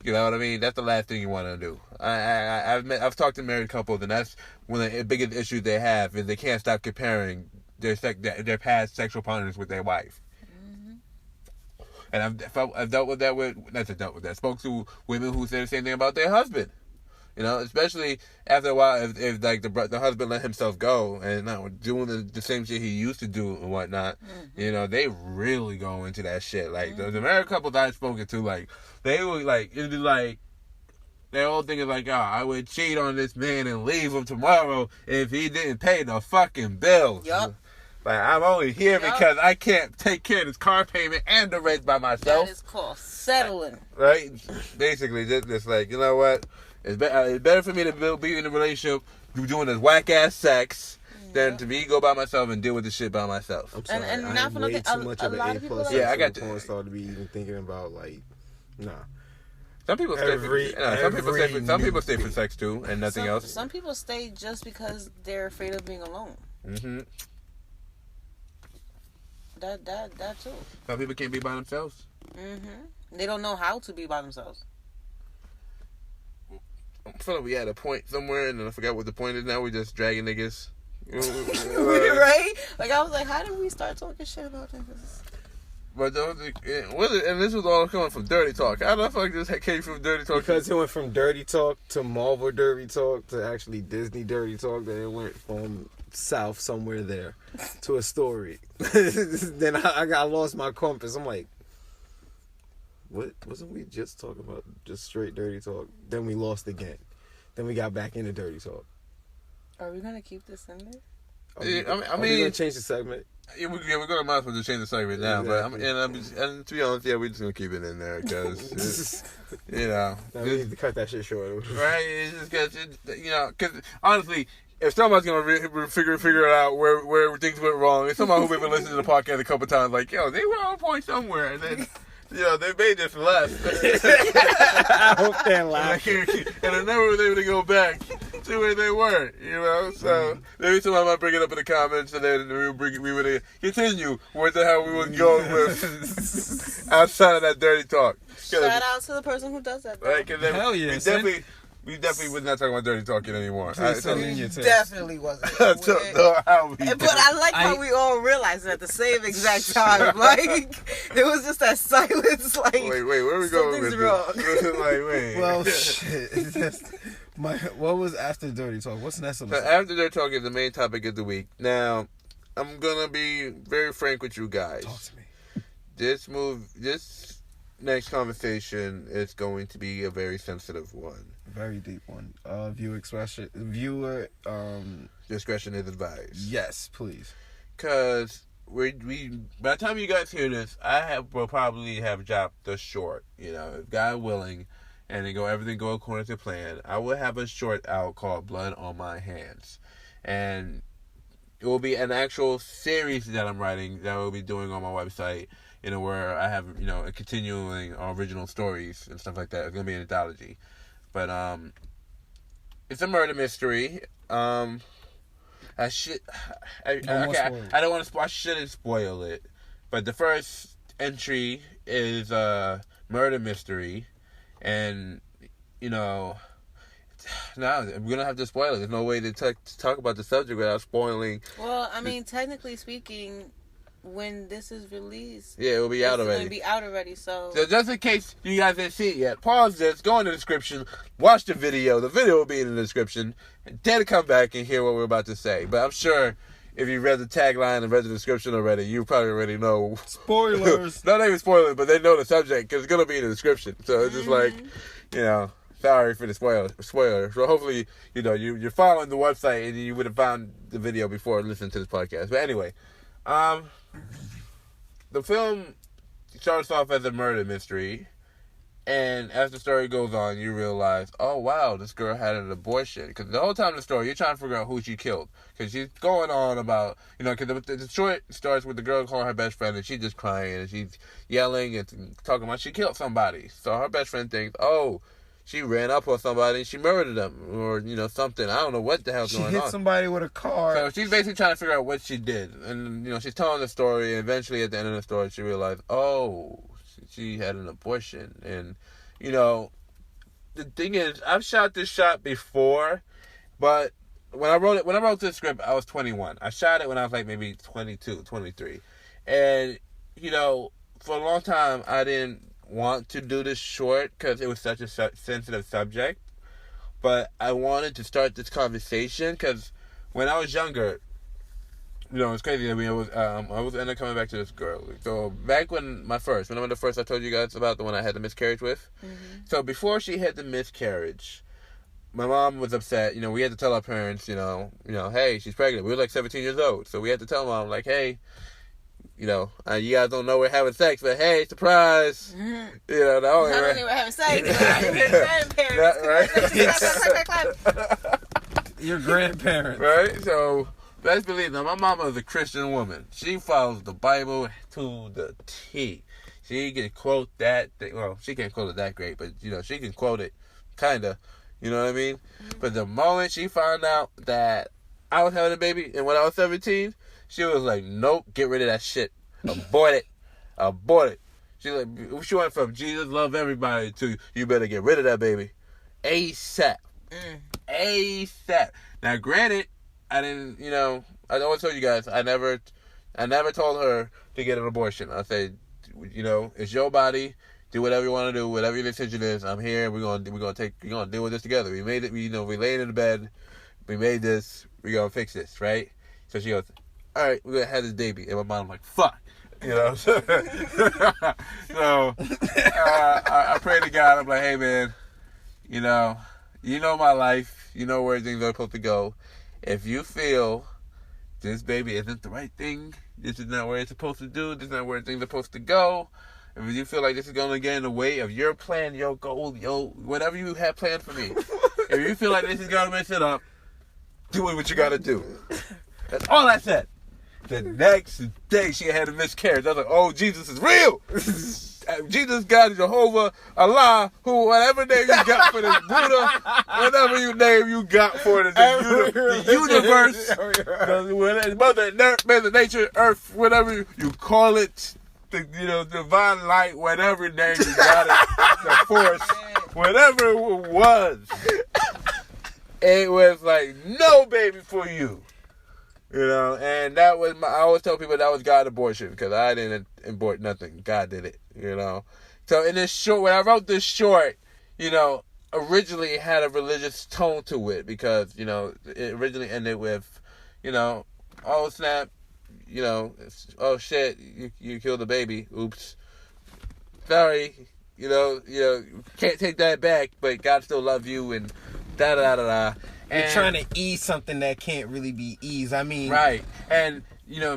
Speaker 2: You know what I mean? That's the last thing you want to do. I've talked to married couples, and that's one of the biggest issues they have, is they can't stop comparing their past sexual partners with their wife. Mm-hmm. And I've dealt with that. Spoke to women who say the same thing about their husband. Especially after a while, if like the husband let himself go and not doing the same shit he used to do and whatnot, they really go into that shit. Like the married couples I've spoken to, like they would it'd be like their whole thing is like, I would cheat on this man and leave him tomorrow if he didn't pay the fucking bills.
Speaker 4: Yup.
Speaker 2: Like, I'm only here because I can't take care of this car payment and the rent by myself.
Speaker 4: That is called settling.
Speaker 2: Right? Basically, just like, you know what? It's better for me to be in a relationship doing this whack-ass sex than to me go by myself and deal with the shit by myself.
Speaker 3: I'm sorry.
Speaker 4: And not for nothing,
Speaker 3: too much of an A plus.
Speaker 2: Yeah, I got to.
Speaker 3: Porn star to be even thinking about, nah.
Speaker 2: Some people stay for sex too, and nothing else.
Speaker 4: Some people stay just because they're afraid of being alone.
Speaker 2: Mm-hmm.
Speaker 4: That too.
Speaker 2: Some people can't be by themselves.
Speaker 4: Mm-hmm. They don't know how to be by themselves.
Speaker 2: I feel like we had a point somewhere, and then I forgot what the point is now. We're just dragging niggas.
Speaker 4: Right? Like, I was like, how did we start talking shit about niggas?
Speaker 2: But and this was all coming from Dirty Talk. How the fuck this came from Dirty Talk?
Speaker 3: Because it went from Dirty Talk to Marvel Dirty Talk to actually Disney Dirty Talk. Then it went from south somewhere there to a story. Then I lost my compass. I'm like, what? Wasn't we just talking about just straight Dirty Talk? Then we lost again. Then we got back into Dirty Talk.
Speaker 4: Are we gonna keep this in there?
Speaker 2: I mean,
Speaker 3: we're gonna change the segment.
Speaker 2: Yeah, we're gonna might as well just change the segment now. Exactly. But and to be honest, we're just gonna keep it in there because we
Speaker 3: need to cut that shit short.
Speaker 2: Right? It's just because honestly, if somebody's gonna figure it out where things went wrong, it's somebody who's been listening to the podcast a couple times, like, yo, they were on point somewhere, and then. They made this left.
Speaker 3: I hope they're laughing.
Speaker 2: And I never was able to go back to where they were, So maybe somebody might bring it up in the comments, and then we would continue with how we would go with outside of that Dirty Talk.
Speaker 4: Shout out to the person who does that.
Speaker 2: Right?
Speaker 3: Hell yeah.
Speaker 2: We definitely was not talking about Dirty Talking anymore.
Speaker 4: Definitely wasn't.
Speaker 2: But
Speaker 4: I like how we all realized it at the same exact time. Like, there was just that silence. Like,
Speaker 2: wait, where are we going with
Speaker 4: something's wrong.
Speaker 2: Like, wait.
Speaker 3: Well, shit. What was after Dirty Talk? What's next?
Speaker 2: So after Dirty Talk is the main topic of the week. Now, I'm gonna be very frank with you guys.
Speaker 3: Talk to me.
Speaker 2: This next conversation is going to be a very sensitive one.
Speaker 3: Very deep one. Viewer
Speaker 2: discretion is advised.
Speaker 3: Yes, please.
Speaker 2: Because we by the time you guys hear this, will probably have dropped the short. You know, if God willing, and everything go according to plan, I will have a short out called Blood on My Hands, and it will be an actual series that I'm writing that I will be doing on my website. You know, where I have a continuing original stories and stuff like that. It's gonna be an anthology, but it's a murder mystery. I don't want to. I shouldn't spoil it, but the first entry is a murder mystery, and no, I'm gonna have to spoil it. There's no way to talk about the subject without spoiling.
Speaker 4: Well, I mean, technically speaking, when this is released,
Speaker 2: yeah, it will be out already.
Speaker 4: It's gonna be out already. So
Speaker 2: just in case you guys didn't see it yet, pause this, go in the description, watch the video. The video will be in the description, and then come back and hear what we're about to say. But I'm sure if you read the tagline and read the description already, you probably already know.
Speaker 3: Spoilers.
Speaker 2: Not even spoilers, but they know the subject because it's gonna be in the description. So it's just like, sorry for the spoiler. So hopefully, you're following the website and you would have found the video before listening to this podcast. But anyway, the film starts off as a murder mystery, and as the story goes on, you realize, oh wow, this girl had an abortion. Because the whole time in the story, you're trying to figure out who she killed. Because she's going on about, because the short starts with the girl calling her best friend, and she's just crying, and she's yelling and talking about she killed somebody. So her best friend thinks, oh, she ran up on somebody and she murdered them, or something. I don't know what the hell's going on.
Speaker 3: She hit somebody with a car.
Speaker 2: So she's basically trying to figure out what she did, and she's telling the story. And eventually, at the end of the story, she realized, oh, she had an abortion. And the thing is, I've shot this shot before, but when I wrote this script, I was 21. I shot it when I was like maybe 22, 23, and for a long time, I didn't want to do this short because it was such a sensitive subject, but I wanted to start this conversation because when I was younger, it's crazy. I mean, I was ended up coming back to this girl. So back when I went the first I told you guys about, the one I had the miscarriage with. Mm-hmm. So before she had the miscarriage, my mom was upset. We had to tell our parents, hey, she's pregnant. We were like 17 years old, so we had to tell mom, like, hey, you guys don't know we're having sex, but hey, surprise!
Speaker 4: Mm-hmm.
Speaker 2: Not only
Speaker 4: we're having sex, grandparents.
Speaker 3: Your grandparents,
Speaker 2: right? So let's believe that my mama is a Christian woman. She follows the Bible to the T. She can quote that thing. Well, she can't quote it that great, but she can quote it, kinda. You know what I mean? Mm-hmm. But the moment she found out that I was having a baby, and when I was 17. She was like, nope, get rid of that shit. Abort it. She went from Jesus love everybody to you better get rid of that baby. ASAP. ASAP. Now, granted, I didn't, I always told you guys, I never told her to get an abortion. I said, it's your body. Do whatever you want to do, whatever your decision is. I'm here. We're gonna deal with this together. We made it. We laid in the bed. We made this. We're gonna fix this, right? So she goes, all right, we're going to have this baby. And my mom, like, fuck. So I pray to God. I'm like, hey, man, you know my life. You know where things are supposed to go. If you feel this baby isn't the right thing, this is not where it's supposed to do, this is not where things are supposed to go, if you feel like this is going to get in the way of your plan, your goal, whatever you have planned for me, if you feel like this is going to mess it up, do what you got to do. That's all I said. The next day, she had a miscarriage. I was like, oh, Jesus is real. Jesus, God, Jehovah, Allah, whatever name you got for this, Buddha, whatever name you got for this, the universe, Mother Nature, Earth, whatever you call it, the divine light, whatever name you got it, the force, whatever it was. It was like, no baby for you. And that was I always tell people that was God's abortion because I didn't abort nothing. God did it, So in this short, when I wrote this short, originally it had a religious tone to it because, it originally ended with, oh snap, oh shit, you killed a baby. Oops. Sorry. can't take that back, but God still love you and da da da da.
Speaker 3: You're trying to ease something that can't really be eased. I mean,
Speaker 2: right, and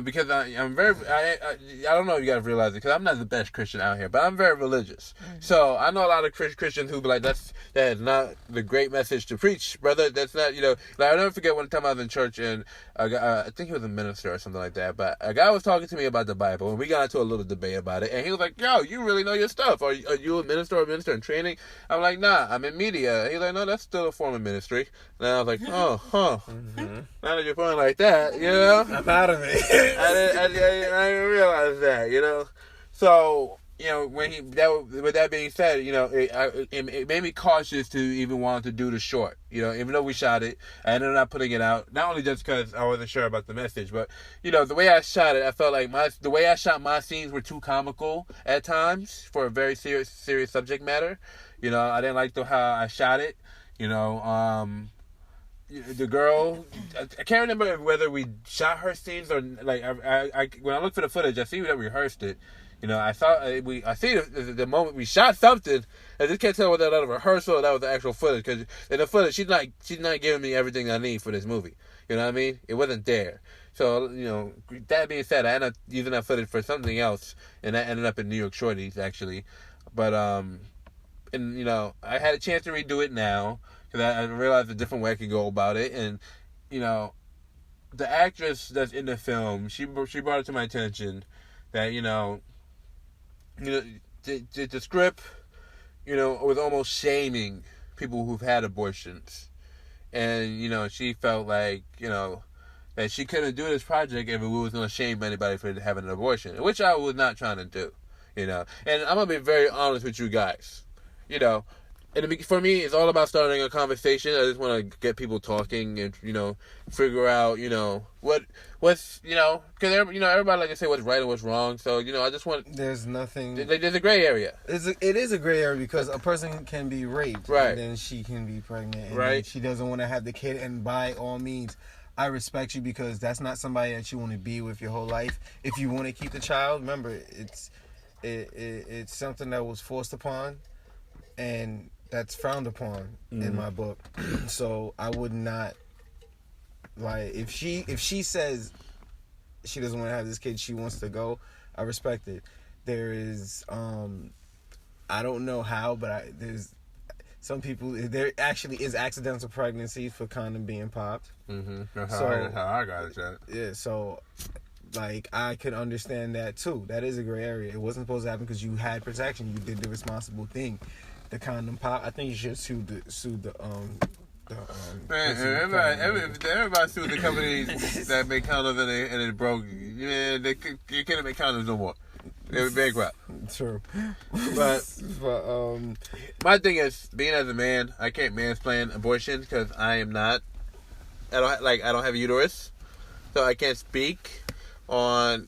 Speaker 2: because I'm very, I don't know if you guys realize it, because I'm not the best Christian out here, but I'm very religious. Mm-hmm. So I know a lot of Christians who be like, that is not the great message to preach, brother. That's not, like, I'll never forget one time I was in church and I think he was a minister or something like that, but a guy was talking to me about the Bible and we got into a little debate about it, and he was like, yo, you really know your stuff. Are you a minister or a minister in training? I'm like, nah, I'm in media. He's like, no, that's still a form of ministry. And I was like, oh, huh. Mm-hmm. Now that you're putting like that,
Speaker 3: I'm out of it.
Speaker 2: I didn't realize that, So, with that being said, it made me cautious to even want to do the short. Even though we shot it, I ended up not putting it out. Not only just because I wasn't sure about the message, but the way I shot it, I felt like the way I shot my scenes were too comical at times for a very serious subject matter. I didn't like how I shot it. The girl, I can't remember whether we shot her scenes or like. I when I looked for the footage, I see that we rehearsed it. I see the moment we shot something. I just can't tell whether that was a rehearsal or that was the actual footage. Because in the footage, she's not giving me everything I need for this movie. You know what I mean? It wasn't there. So that being said, I ended up using that footage for something else, and that ended up in New York Shorties actually. But I had a chance to redo it now. Because I realized a different way I could go about it. And, the actress that's in the film, she brought it to my attention that, the script, was almost shaming people who've had abortions. And, she felt like, that she couldn't do this project if we was going to shame anybody for having an abortion, which I was not trying to do, And I'm going to be very honest with you guys, And for me, it's all about starting a conversation. I just want to get people talking and, figure out, what's, because, everybody like to say what's right and what's wrong. So, I just want...
Speaker 3: There's nothing...
Speaker 2: There's a gray area.
Speaker 3: It is a gray area because a person can be raped.
Speaker 2: Right.
Speaker 3: And then she can be pregnant. And
Speaker 2: right.
Speaker 3: She doesn't want to have the kid. And by all means, I respect you because that's not somebody that you want to be with your whole life. If you want to keep the child, remember, it's something that was forced upon. And... that's frowned upon in my book. So I would not if she says she doesn't want to have this kid, she wants to go, I respect it. There is I don't know how, but there's some people, there actually is accidental pregnancies for condom being popped.
Speaker 2: That's how I got it.
Speaker 3: Yeah, so I could understand that too. That is a gray area. It wasn't supposed to happen because you had protection. You did the responsible thing. The condom pop. I think you should sue the
Speaker 2: man, everybody sued the companies that make condoms and it broke. Yeah, you can't make condoms no more. They were bankrupt.
Speaker 3: True.
Speaker 2: But my thing is, being as a man, I can't mansplain abortion because I am not. I don't have a uterus, so I can't speak on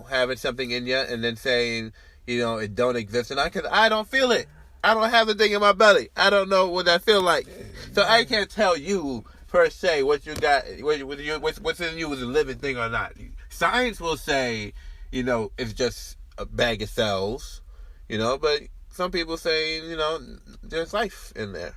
Speaker 2: having something in you and then saying it don't exist, and because I don't feel it. I don't have the thing in my belly. I don't know what that feel like. So I can't tell you, per se, what you got, what's in you is a living thing or not. Science will say, it's just a bag of cells, but some people say, there's life in there.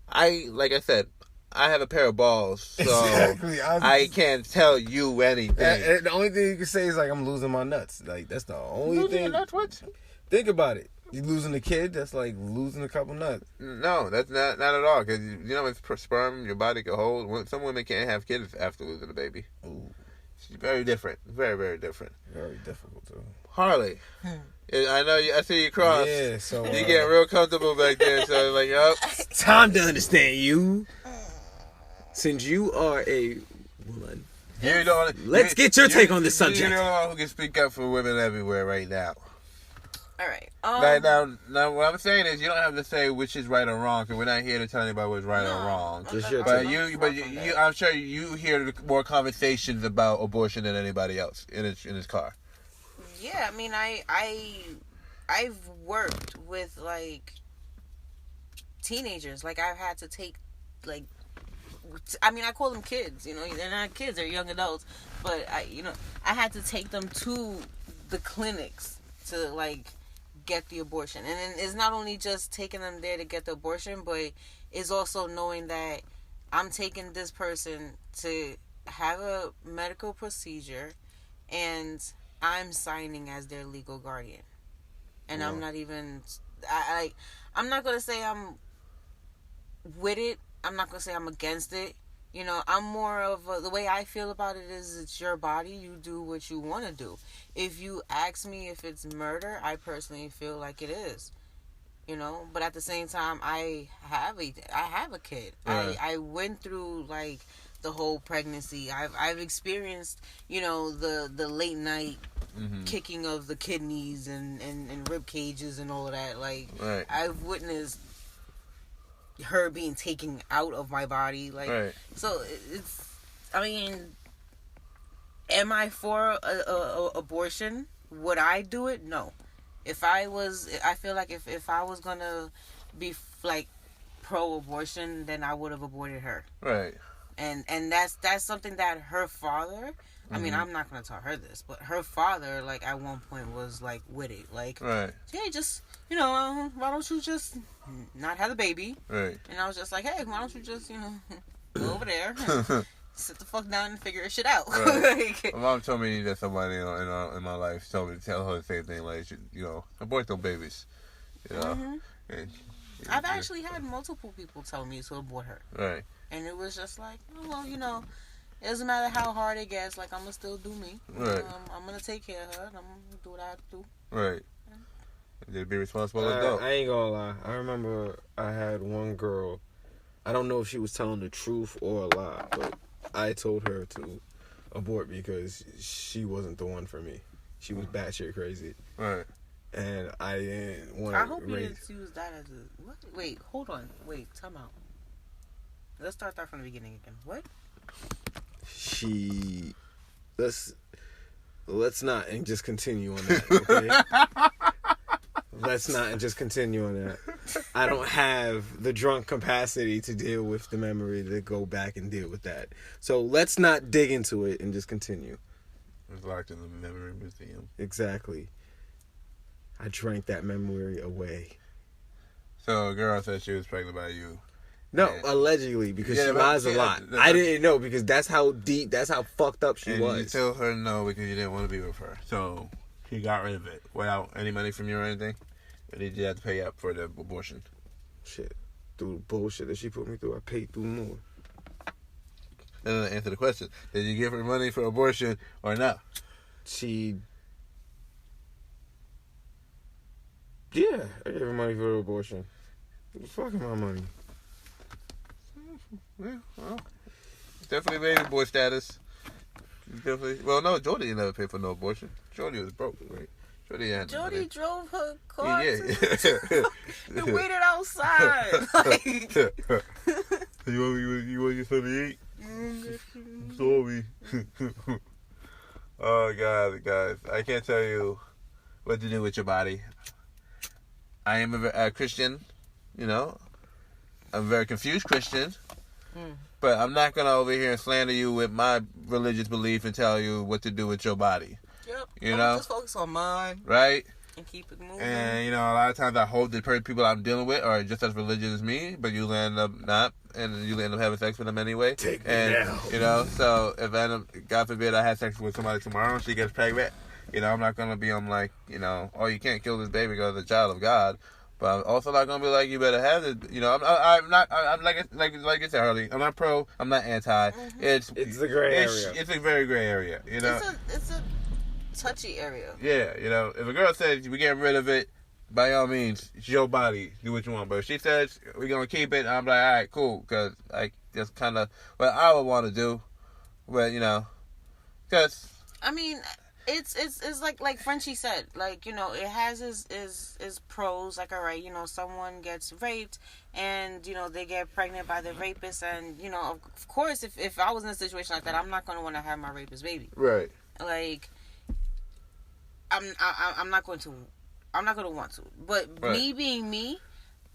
Speaker 2: Like I said, I have a pair of balls, so exactly. I can't tell you anything.
Speaker 3: The only thing you can say is, I'm losing my nuts. That's the only thing.
Speaker 2: Nuts, what?
Speaker 3: Think about it. You losing a kid, that's like losing a couple nuts.
Speaker 2: No, that's not at all. Because, it's sperm your body can hold. Some women can't have kids after losing a baby. Ooh. It's very different. Very, very different.
Speaker 3: Very difficult, too.
Speaker 2: Harley. I know I see you cross.
Speaker 3: Yeah, so...
Speaker 2: you get real comfortable back there, so yup.
Speaker 3: Time to understand you. Since you are a woman. Let's get your take on this subject.
Speaker 2: You're the one who can speak up for women everywhere right now.
Speaker 4: All right.
Speaker 2: Now, what I'm saying is, you don't have to say which is right or wrong, because we're not here to tell anybody what's right or wrong. I'm sure you hear more conversations about abortion than anybody else in his car.
Speaker 4: Yeah, I mean, I've worked with teenagers. I've had to take I call them kids. They're not kids; they're young adults. But I had to take them to the clinics to get the abortion. And it's not only just taking them there to get the abortion, but it's also knowing that I'm taking this person to have a medical procedure and I'm signing as their legal guardian. And I'm not even... I'm not going to say I'm with it. I'm not going to say I'm against it. You know, I'm more of the way I feel about it is it's your body. You do what you want to do. If you ask me if it's murder, I personally feel like it is. You know, but at the same time, I have a kid. Right. I went through like the whole pregnancy. I've experienced, you know, the late night kicking of the kidneys and rib cages and all of that. Like right. I've witnessed her being taken out of my body, like right. So it's, I mean, am I for a abortion? Would I do it? No. I feel like if I was gonna be like pro-abortion, then I would have aborted her. Right. And that's something that her father, I mean, I'm not gonna tell her this, but her father, like, at one point was like with it, like, right. Hey, just, you know, why don't you just not have the baby? Right. And I was just like, hey, why don't you just, you know, go over there and sit the fuck down and figure shit out. Right.
Speaker 2: Like, my mom told me that somebody in my life told me to tell her the same thing, like, you know, abort those babies, you know. And
Speaker 4: I've actually had multiple people tell me to abort her. Right. And it was just like, oh, well, you know, it doesn't matter how hard it gets. Like, I'm going to still do me. Right. I'm going to take care of her. And I'm going to do what I have to do. Right.
Speaker 2: Yeah. Just be responsible as adult.
Speaker 3: I ain't going to lie. I remember I had one girl. I don't know if she was telling the truth or a lie, but I told her to abort because she wasn't the one for me. She was batshit crazy. Right. And I didn't want to...
Speaker 4: I hope you didn't use that as a... What? Wait, hold on. Wait, time out. Let's start that from the beginning again. What?
Speaker 3: Let's not and just continue on that, okay? Let's not and just continue on that. I don't have the drunk capacity to deal with the memory to go back and deal with that. So let's not dig into it and just continue.
Speaker 2: It's locked in the memory museum.
Speaker 3: Exactly. I drank that memory away.
Speaker 2: So a girl said she was pregnant by you.
Speaker 3: No, allegedly, because she lies a lot. I didn't know because that's how deep, that's how fucked up she was.
Speaker 2: You told her no because you didn't want to be with her. So she got rid of it without any money from you or anything? Or did you have to pay up for the abortion?
Speaker 3: Shit. Through the bullshit that she put me through, I paid through more.
Speaker 2: That doesn't answer the question. Did you give her money for abortion or not?
Speaker 3: Yeah, I gave her money for the abortion. What the fuck am my money?
Speaker 2: Yeah, well, definitely baby boy status. Definitely. Well, no, Jody didn't ever pay for no abortion. Jody was broke, right?
Speaker 4: Jody drove her car. Yeah. And waited outside. Like,
Speaker 2: you want your son to eat? Sorry. Oh God, guys, I can't tell you what to do with your body. I am a Christian, you know. I'm a very confused Christian. But I'm not going to over here and slander you with my religious belief and tell you what to do with your body.
Speaker 4: Yep.
Speaker 2: You know?
Speaker 4: Just focus on mine.
Speaker 2: Right?
Speaker 4: And keep it moving.
Speaker 2: And, you know, a lot of times I hope the people I'm dealing with are just as religious as me, but you end up not, and you end up having sex with them anyway.
Speaker 3: Take me now.
Speaker 2: You know, so if I end up, God forbid, I have sex with somebody tomorrow and she gets pregnant, you know, I'm not going to be on like, you know, oh, you can't kill this baby because it's a child of God. But I'm also not gonna be like, you better have it. You know, I'm like I said earlier, I'm not pro, I'm not anti. It's
Speaker 3: the gray area.
Speaker 2: It's a very gray area. You know,
Speaker 4: it's a touchy area.
Speaker 2: Yeah, you know, if a girl says we get rid of it, by all means, it's your body, do what you want. But if she says we're gonna keep it, I'm like, all right, cool, because like that's kind of what I would want to do. But you know, because
Speaker 4: I mean. It's like Frenchie said, like, you know, it has its pros, like, all right, you know, someone gets raped and, you know, they get pregnant by the rapist, and, you know, of course, if I was in a situation like that, I'm not going to want to have my rapist baby.
Speaker 2: Right.
Speaker 4: Like, I'm not going to want to. But
Speaker 2: right.
Speaker 4: Me being me,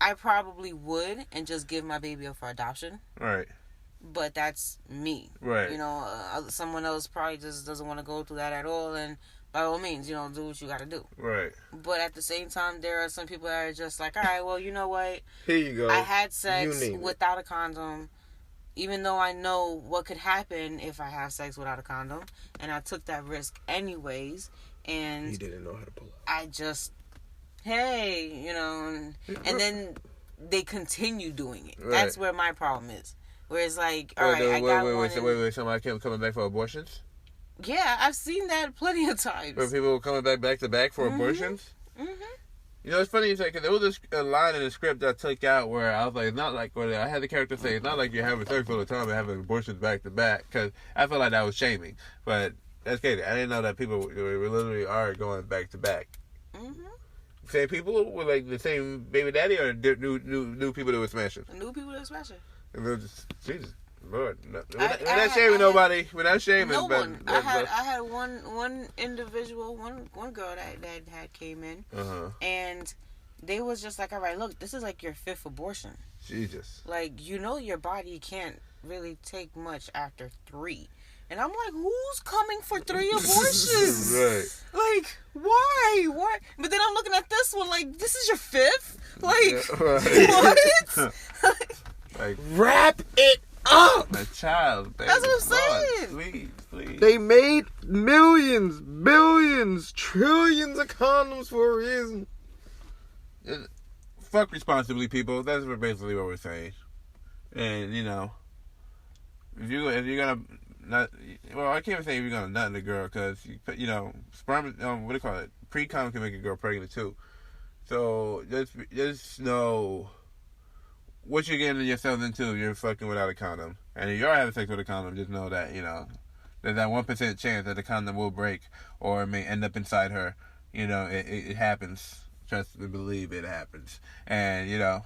Speaker 4: I probably would and just give my baby up for adoption.
Speaker 2: Right.
Speaker 4: but that's me.
Speaker 2: Right.
Speaker 4: You know, someone else probably just doesn't want to go through that at all, and by all means, you know, do what you got to do.
Speaker 2: Right.
Speaker 4: But at the same time, there are some people that are just like, all right, well, you know what?
Speaker 3: Here you go.
Speaker 4: I had sex without a condom, even though I know what could happen if I have sex without a condom, and I took that risk anyways, and
Speaker 3: you didn't know how to pull out.
Speaker 4: I just, hey, you know, and then they continue doing it. Right. That's where my problem is. Where it's like, all right, I got one.
Speaker 2: Wait, somebody coming back for abortions?
Speaker 4: Yeah, I've seen that plenty of times.
Speaker 2: Where people were coming back to back for abortions? Mm-hmm. You know, it's funny, it's like, cause there was a line in the script I took out where I was like, it's not like, where I had the character say, it's not like you're having sex all the time and having abortions back to back, because I felt like that was shaming. But that's crazy. I didn't know that people literally are going back to back. Mm-hmm. Same people with like the same baby daddy, or new people that were smashing?
Speaker 4: New people that were smashing.
Speaker 2: Jesus. Lord, we're not shaming nobody. We're not shaming.
Speaker 4: No one. I had one individual, one girl that had came in, and they was just like, all right, look, this is like your 5th abortion.
Speaker 2: Jesus. Like,
Speaker 4: you know, your body can't really take much after 3. And I'm like, who's coming for 3 abortions?
Speaker 2: Right.
Speaker 4: Like, why? Why? But then I'm looking at this one like, this is your 5th? Like, what?
Speaker 2: Like,
Speaker 3: wrap it up!
Speaker 2: My child, baby.
Speaker 4: That's what I'm saying.
Speaker 2: Lord, please.
Speaker 3: They made millions, billions, trillions of condoms for a reason.
Speaker 2: Fuck responsibly, people. That's basically what we're saying. And, you know, if you're gonna not, well, I can't even say if you're gonna nut in a girl, because, you know, sperm, what do you call it? Pre-cum can make a girl pregnant too. So just know what you're getting yourself into if you're fucking without a condom. And if you're having sex with a condom, just know that, you know, there's that 1% chance that the condom will break or it may end up inside her. You know, it happens. Trust me, believe it happens. And, you know,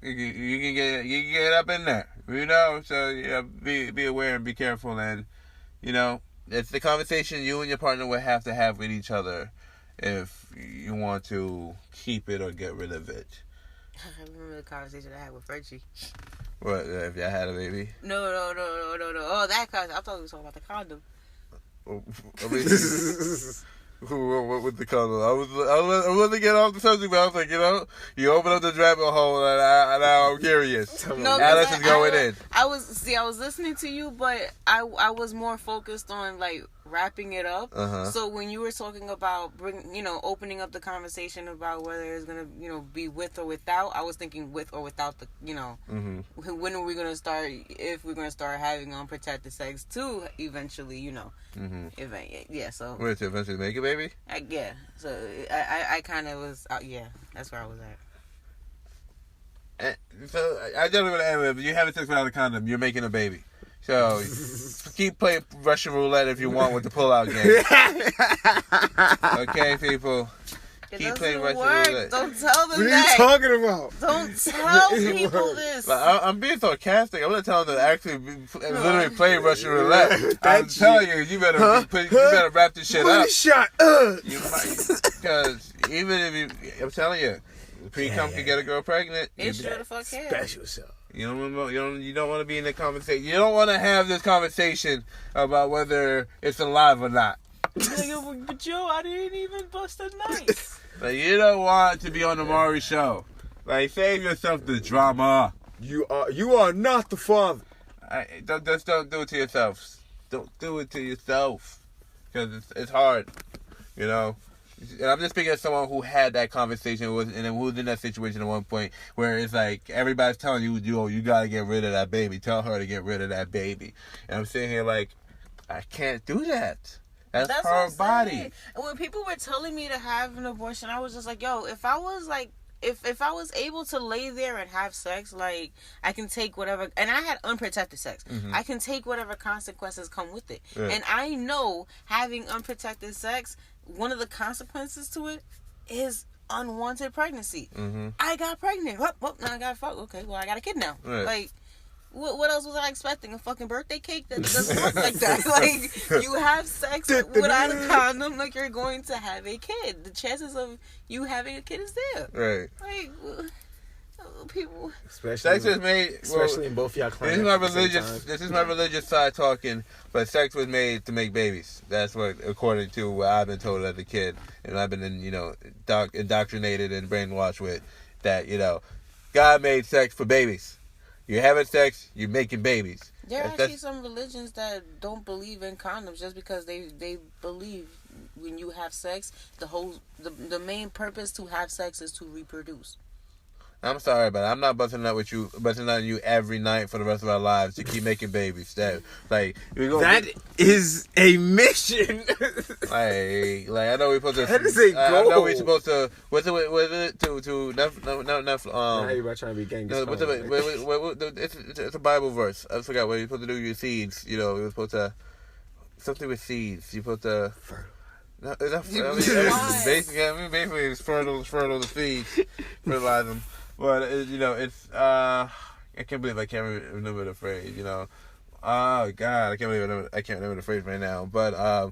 Speaker 2: you can get up in there, you know. So, you know, be aware and be careful. And, you know, it's the conversation you and your partner would have to have with each other if you want to keep it or get rid of it.
Speaker 4: I remember the conversation I had with Frenchie.
Speaker 2: What, if y'all had a baby?
Speaker 4: No. Oh, that conversation. I thought we were talking about the condom.
Speaker 2: I mean, what with the condom? I was going to get off the subject, but I was like, you know, you open up the rabbit hole, and now I'm curious.
Speaker 4: No,
Speaker 2: Alice is going in.
Speaker 4: I was listening to you, but I was more focused on, like, wrapping it up. So when you were talking about opening up the conversation about whether it's gonna be with or without, I was thinking with or without the when are we gonna start, if we're gonna start having unprotected sex too eventually, so
Speaker 2: wait to eventually make it, baby.
Speaker 4: So I kind of was that's where I was at.
Speaker 2: So I definitely want to end with, if you're having sex without a condom, you're making a baby. So, keep playing Russian roulette if you want with the pull-out game. Okay, people? Keep playing Russian roulette.
Speaker 4: Don't tell them
Speaker 3: that. What are
Speaker 4: that.
Speaker 3: you talking about?
Speaker 4: Don't tell people this.
Speaker 2: Like, I'm being sarcastic. I'm not telling them to actually literally play Russian roulette. I'm telling you, you better wrap this shit up.
Speaker 3: Shot.
Speaker 2: You might, because even if I'm telling you, the pre-cum can get a girl pregnant.
Speaker 4: It sure the fuck can.
Speaker 3: Special stuff.
Speaker 2: You don't want to be in the conversation. You don't want to have this conversation about whether it's alive or not.
Speaker 4: But yo, I didn't even bust a knife.
Speaker 2: Like, you don't want to be on the Maury show. Like, save yourself the drama.
Speaker 3: You are not the father.
Speaker 2: Don't do it to yourself. Don't do it to yourself, because it's hard, you know. And I'm just speaking as someone who had that conversation and who was in that situation at one point where it's like everybody's telling you, you gotta get rid of that baby. Tell her to get rid of that baby. And I'm sitting here like, I can't do that. That's her body.
Speaker 4: And when people were telling me to have an abortion, I was just like, yo, if I was like, if I was able to lay there and have sex, like, I can take whatever, and I had unprotected sex, I can take whatever consequences come with it. Right. And I know having unprotected sex, one of the consequences to it is unwanted pregnancy. I got pregnant. Now I got fucked. Okay, well, I got a kid now. Right. Like, what else was I expecting? A fucking birthday cake? That doesn't work like that. Like, you have sex without a condom, like, you're going to have a kid. The chances of you having a kid is there.
Speaker 2: Right.
Speaker 4: Like, people.
Speaker 2: Sex was made,
Speaker 3: especially in both y'all
Speaker 2: clans. This is my religious side talking, but sex was made to make babies. That's what, according to what I've been told as a kid, and I've been indoctrinated and brainwashed with, that God made sex for babies. You're having sex, you're making babies.
Speaker 4: There are actually some religions that don't believe in condoms just because they believe when you have sex, the main purpose to have sex is to reproduce.
Speaker 2: I'm sorry, but I'm not busting out on you every night for the rest of our lives to keep making babies. That
Speaker 3: is a mission.
Speaker 2: like I know we're supposed to.
Speaker 3: That is a goal.
Speaker 2: I know we're supposed to. What's it to
Speaker 3: now everybody trying to be Genghis Khan.
Speaker 2: It's a Bible verse. I forgot what you're supposed to do with your seeds. You're supposed to something with seeds. You're supposed to. No, basically it's fertile the seeds, fertilize them. But it's I can't believe I can't remember the phrase. Oh God, I can't remember the phrase right now. But I'm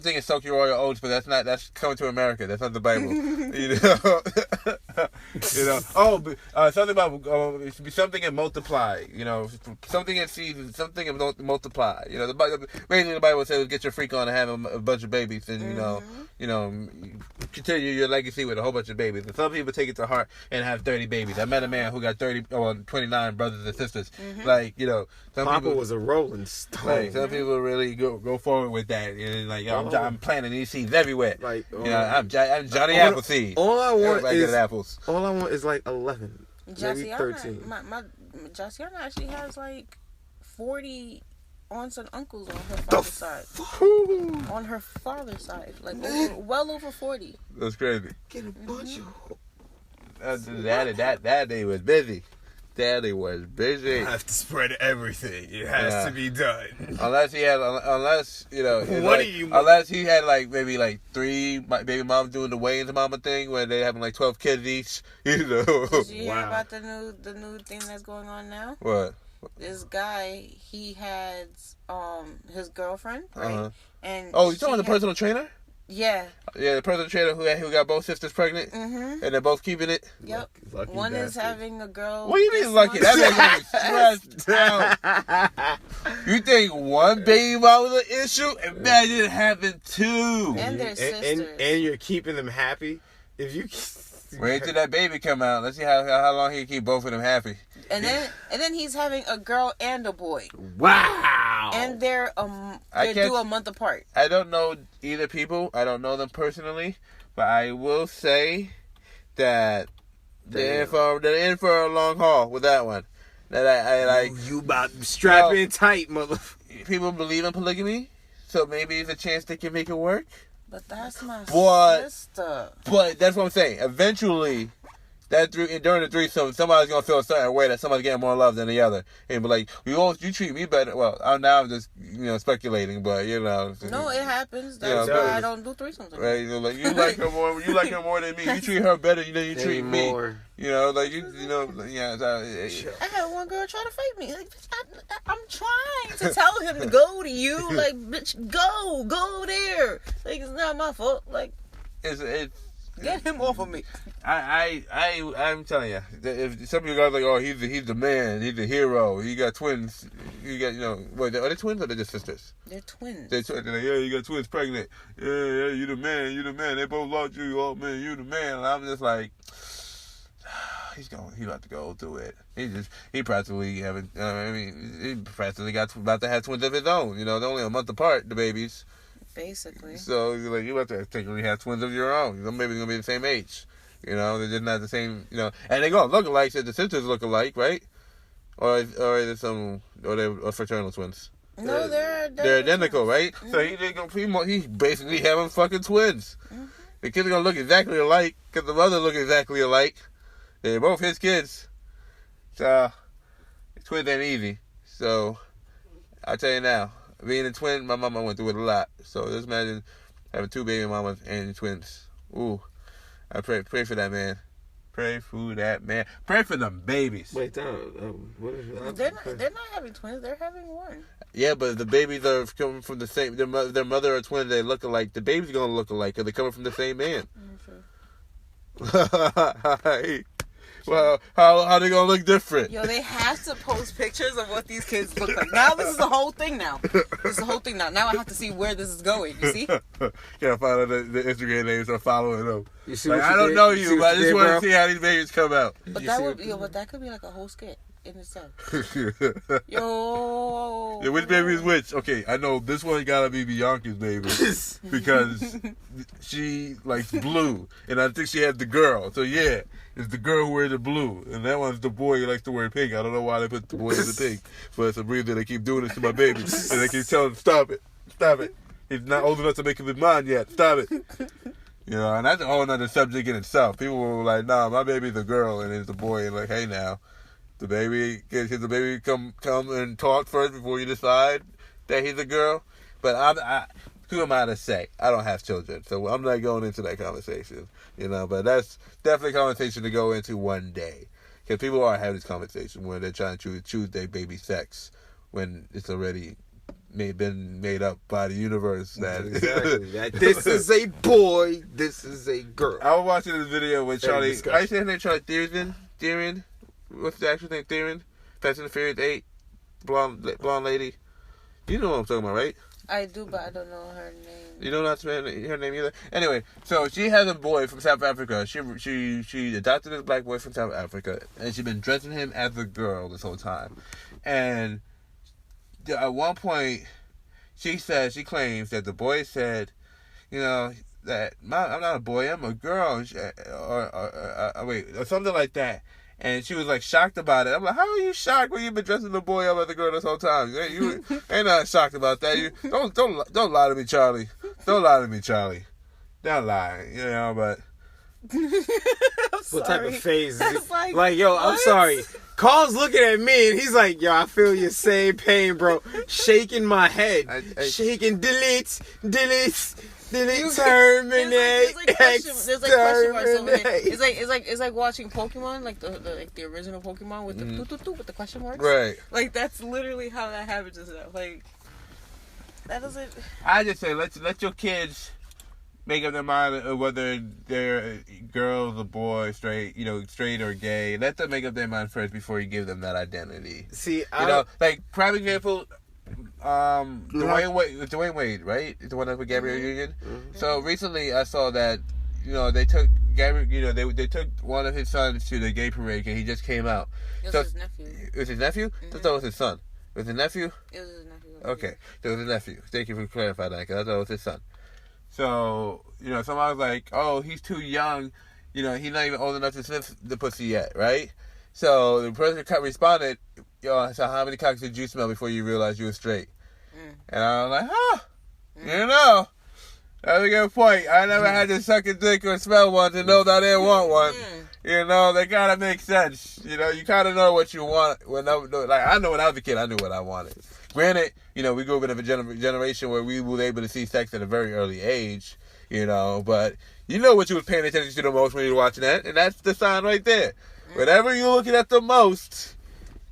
Speaker 2: thinking soak your royal oats, but that's coming to America. That's not the Bible. Something about something and multiply. Something in season, something and multiply. Basically the Bible says get your freak on and have a bunch of babies, and continue your legacy with a whole bunch of babies. And some people take it to heart and have 30 babies. I met a man who got 29 brothers and sisters. Some
Speaker 3: Papa
Speaker 2: people
Speaker 3: was a rolling stone.
Speaker 2: Some people really go forward with that. I'm planting these seeds everywhere. I'm Johnny Appleseed.
Speaker 3: All I want
Speaker 2: is
Speaker 3: is like 11, maybe 13.
Speaker 4: My Josiana actually has like 40 aunts and uncles on her father's side. On her father's side, well over 40.
Speaker 2: That's crazy.
Speaker 3: Get a bunch of.
Speaker 2: That day was busy. Daddy was busy.
Speaker 3: I have to spread everything. It has to be done.
Speaker 2: Unless he had maybe 3 baby moms doing the weigh-ins mama thing where they having 12 kids each.
Speaker 4: Did you hear about the new thing that's going on now?
Speaker 2: What?
Speaker 4: This guy, he had his girlfriend, right?
Speaker 2: Uh-huh.
Speaker 4: And
Speaker 2: you talking about the personal trainer?
Speaker 4: Yeah.
Speaker 2: Yeah, the personal trainer who got both sisters pregnant, and they're both keeping it.
Speaker 4: Yep. Lucky one bastard. Is having a girl.
Speaker 2: What do you mean lucky? That makes me stressed out. You think one baby mom was an issue? Imagine having 2.
Speaker 4: And their sisters.
Speaker 3: And you're keeping them happy. If you
Speaker 2: wait till that baby come out. Let's see how long he can keep both of them happy.
Speaker 4: And then he's having a girl and a boy.
Speaker 3: Wow.
Speaker 4: And they're due a month apart.
Speaker 2: I don't know either people. I don't know them personally, but I will say that they're in for a long haul with that one. That I like.
Speaker 3: You about to strap in tight, mother.
Speaker 2: People believe in polygamy, so maybe there's a chance they can make it work.
Speaker 4: But that's my sister.
Speaker 2: But that's what I'm saying. Eventually, during the threesome, somebody's gonna feel a certain way that somebody's getting more love than the other, and be like, "You treat me better." Well, now I'm just speculating, but
Speaker 4: No, it happens. That's why I don't do threesomes.
Speaker 2: Right? You like her more. You like her more than me. You treat her better than you treat me. Yeah.
Speaker 4: I had one girl try to fight me. I'm trying to tell him to go to you. Bitch, go there. It's not my fault.
Speaker 2: It's.
Speaker 4: Get him off of me.
Speaker 2: I'm telling you, if some of you guys are like, oh, he's the man, he's the hero. He got twins. You got are they twins or they're just sisters?
Speaker 4: They're twins.
Speaker 2: They're like, yeah, you got twins pregnant. Yeah, you the man. They both love you. Oh man, you the man. And I'm just like, he's about to go through it. He practically got about to have twins of his own. They're only a month apart, the babies.
Speaker 4: Basically.
Speaker 2: So you have to technically have twins of your own. Maybe they're gonna be the same age. They're just not the same. And they're gonna look alike. So the sisters look alike, right? Or they're fraternal twins.
Speaker 4: No, they're
Speaker 2: identical, right? Mm-hmm. So he's basically having fucking twins. Mm-hmm. The kids are gonna look exactly alike because the mother look exactly alike. They're both his kids. So twins ain't easy. So I'll tell you now. Being a twin, my mama went through it a lot. So just imagine having 2 baby mamas and twins. Ooh, I pray for that man. Pray for that man. Pray for them babies.
Speaker 3: Wait, what is
Speaker 4: they're not having twins. They're having one.
Speaker 2: Yeah, but the babies are coming from the same. Their mother are twins. They look alike. The baby's gonna look alike because they're coming from the same man. Well, how they gonna look different?
Speaker 4: Yo, they have to post pictures of what these kids look like. Now this is the whole thing. Now Now I have to see where this is going. You see?
Speaker 2: Can't find out the Instagram names. I'm following them.
Speaker 3: You see
Speaker 2: Like,
Speaker 3: what
Speaker 2: I
Speaker 3: you
Speaker 2: don't
Speaker 3: did?
Speaker 2: know
Speaker 3: You see
Speaker 2: you,
Speaker 3: what
Speaker 2: but I
Speaker 3: you
Speaker 2: just
Speaker 3: did,
Speaker 2: want
Speaker 3: bro?
Speaker 2: to see how these babies come out.
Speaker 4: But that could be like a whole skit in itself.
Speaker 2: Yeah,
Speaker 4: Yo.
Speaker 2: which baby is which? Okay, I know this one gotta be Bianca's baby because she likes blue, and I think she had the girl. So yeah, it's the girl who wears the blue, and that one's the boy who likes to wear pink. I don't know why they put the boy in the pink, for some reason they keep doing this to my baby, and they keep telling him, stop it. He's not old enough to make up his mind yet. Stop it. You know, and that's a whole other subject in itself. People were like, nah, my baby's a girl and it's a boy. And like, hey now, can the baby come and talk first before you decide that he's a girl? But who am I to say? I don't have children, so I'm not going into that conversation. You know, but that's definitely a conversation to go into one day. Because people are having this conversation when they're trying to choose their baby sex when it's already been made up by the universe that
Speaker 3: Exactly. That this is a boy, this is a girl.
Speaker 2: I was watching this video with Charlie. I say his name Charlie Theron. What's the actual name? Theron. Fast and the Furious 8. Blonde lady. You know what I'm talking about, right?
Speaker 4: I do, but I don't know her name.
Speaker 2: You don't know her name either? Anyway, so she has a boy from South Africa. She adopted this black boy from South Africa, and she's been dressing him as a girl this whole time. And at one point, she claims that the boy said, you know, that I'm not a boy, I'm a girl, or something like that. And she was like shocked about it. I'm like, how are you shocked when you've been dressing the boy up as a girl this whole time? You ain't not shocked about that. You don't lie to me, Charlie. Don't lie to me, Charlie. Don't lie, you know. But
Speaker 3: what type of phase? Like, yo, what? I'm sorry. Carl's looking at me and he's like, yo, I feel your same pain, bro. Shaking my head. Shaking, delete, terminate,
Speaker 4: there's like question marks over here. It's like watching Pokemon, like the original Pokemon with the with the question marks.
Speaker 2: Right.
Speaker 4: Like that's literally how that happens and stuff. Like that doesn't.
Speaker 2: I just say let your kids make up their mind of whether they're girls or boys, straight or gay. Let them make up their mind first before you give them that identity.
Speaker 3: See,
Speaker 2: like prime example, Dwayne Wade, right? It's the one that's with Gabrielle Union. Mm-hmm. So recently, I saw that they took Gabriel. They took one of his sons to the gay parade, and he just came out.
Speaker 4: It was his nephew.
Speaker 2: It was his nephew? Mm-hmm. I thought it was his son. It was his nephew?
Speaker 4: It was his nephew.
Speaker 2: Okay, so it was his nephew. Thank you for clarifying that, because I thought it was his son. So, somebody was like, oh, he's too young. He's not even old enough to sniff the pussy yet, right? So the person responded, so how many cocks did you smell before you realized you were straight? And I was like, that's a good point. I never had to suck a dick or smell one to know that I didn't want one. They gotta make sense. You kind of know what you want. I know when I was a kid, I knew what I wanted. Granted, we grew up in a generation where we were able to see sex at a very early age, but you know what you was paying attention to the most when you were watching that, and that's the sign right there. Whatever you're looking at the most,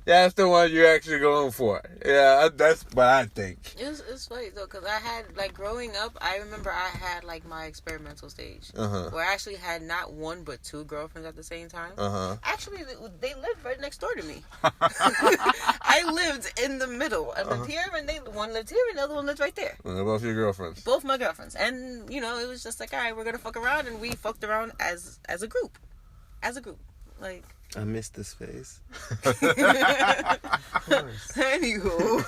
Speaker 2: that's the one you're actually going for. Yeah, that's what I think.
Speaker 4: It's funny though, because I had growing up, I remember I had my experimental stage where I actually had not one but two girlfriends at the same time. Actually, they lived right next door to me. I lived in the middle. I lived here, and one lived here, and the other one lived right there.
Speaker 2: And both your girlfriends.
Speaker 4: Both my girlfriends, and it was just like, all right, we're gonna fuck around, and we fucked around as a group, like.
Speaker 3: I missed this phase.
Speaker 4: Anywho.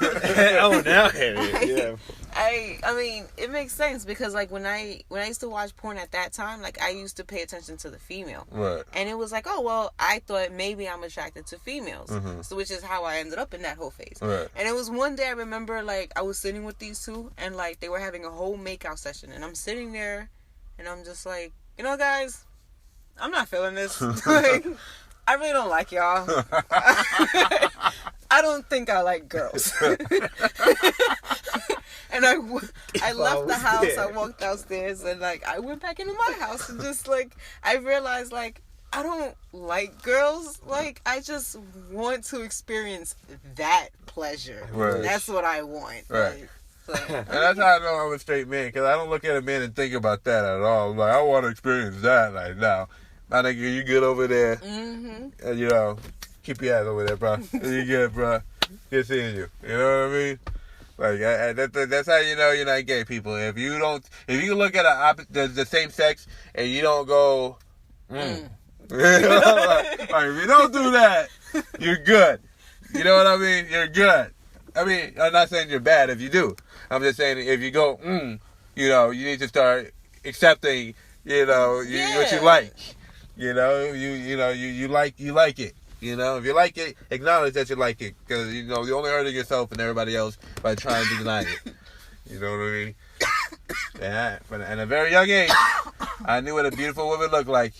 Speaker 3: Oh, now yeah.
Speaker 4: I mean, it makes sense because when I used to watch porn at that time, I used to pay attention to the female.
Speaker 2: Right.
Speaker 4: And it was like, oh well, I thought maybe I'm attracted to females. So which is how I ended up in that whole phase.
Speaker 2: Right.
Speaker 4: And it was one day I remember I was sitting with these two and they were having a whole makeout session, and I'm sitting there and I'm just like, guys, I'm not feeling this. I really don't like y'all. I don't think I like girls. And I left the house. There. I walked downstairs and I went back into my house and just I realized I don't like girls. I just want to experience that pleasure.
Speaker 2: Right.
Speaker 4: That's what I want.
Speaker 2: Right. And that's how I know I'm a straight man, because I don't look at a man and think about that at all. I want to experience that now. My nigga, you good over there? Mm-hmm. And, you know, keep your ass over there, bro. You good, bro? Good seeing you. You know what I mean? Like that's how you know you're not gay, people. If you look at the same sex and you don't go, like, if you don't do that, you're good. You know what I mean? You're good. I mean, I'm not saying you're bad if you do. I'm just saying if you go, you know, you need to start accepting, you know, what you like. You know, you like it. You know, if you like it, acknowledge that you like it. Because, you know, you're only hurting yourself and everybody else by trying to deny it. You know what I mean? Yeah, but at a very young age, I knew what a beautiful woman looked like.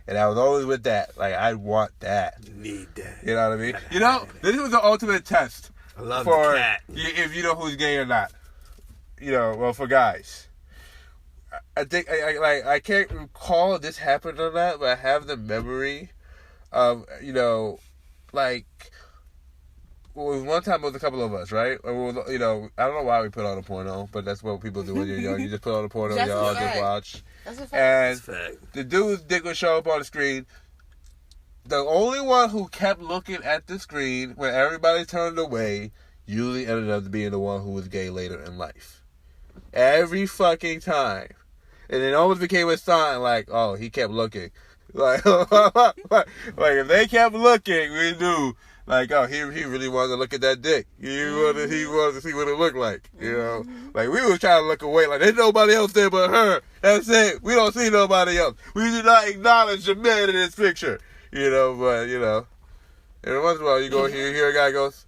Speaker 2: And I was always with that. Like, I want that.
Speaker 3: You need that.
Speaker 2: You know what I mean? You know, this was the ultimate test.
Speaker 3: I love
Speaker 2: for
Speaker 3: the cat.
Speaker 2: If you know who's gay or not. You know, well, for guys. I think, I can't recall if this happened or not, but I have the memory of, you know, like, well, one time it was a couple of us, right? You know, I don't know why we put on a porno, but that's what people do when you're young. You just put on a porno, y'all just watch.
Speaker 4: That's a fact.
Speaker 2: And
Speaker 3: That's a fact.
Speaker 2: the dude's dick would show up on the screen. The only one who kept looking at the screen when everybody turned away usually ended up being the one who was gay later in life. Every fucking time. And it almost became a sign like, oh, he kept looking. Like if they kept looking, we knew, like, oh, he really wanted to look at that dick. He wanted to see what it looked like, you know. Like, we was trying to look away, like, there's nobody else there but her. That's it. We don't see nobody else. We do not acknowledge the man in this picture, you know. But, you know, every once in a while you hear a guy goes,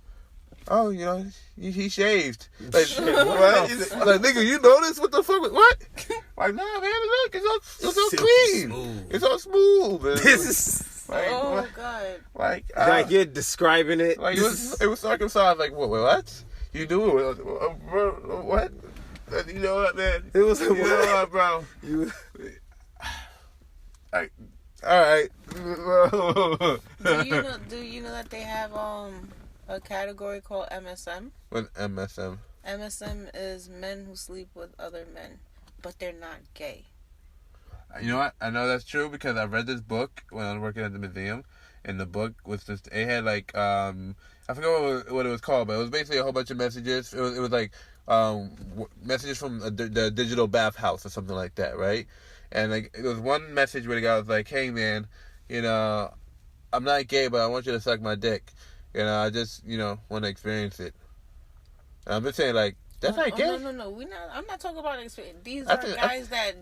Speaker 2: oh, you know, he shaved. Like, what? Like, nigga, you notice what the fuck? What? Like, nah, man, look, it's so clean. Smooth. It's so smooth. Man.
Speaker 3: This is
Speaker 2: like,
Speaker 4: oh
Speaker 2: what?
Speaker 4: God.
Speaker 2: Like
Speaker 3: you're describing it.
Speaker 2: Like, it was circumcised. Like, what? You do it? What? You know what, man?
Speaker 3: It was
Speaker 2: you know what, bro? Like, all right.
Speaker 4: Do you know that they have a category called MSM?
Speaker 2: What MSM?
Speaker 4: MSM is men who sleep with other men, but they're not gay.
Speaker 2: You know what? I know that's true because I read this book when I was working at the museum, and the book was just, it had like, I forgot what it was called, but it was basically a whole bunch of messages. It was like messages from the digital bathhouse or something like that, right? And like, it was one message where the guy was like, hey man, you know, I'm not gay, but I want you to suck my dick. You know, I just, you know, want to experience it. And I'm just saying, like, that's not gay.
Speaker 4: No. I'm not talking about experience. These are guys that,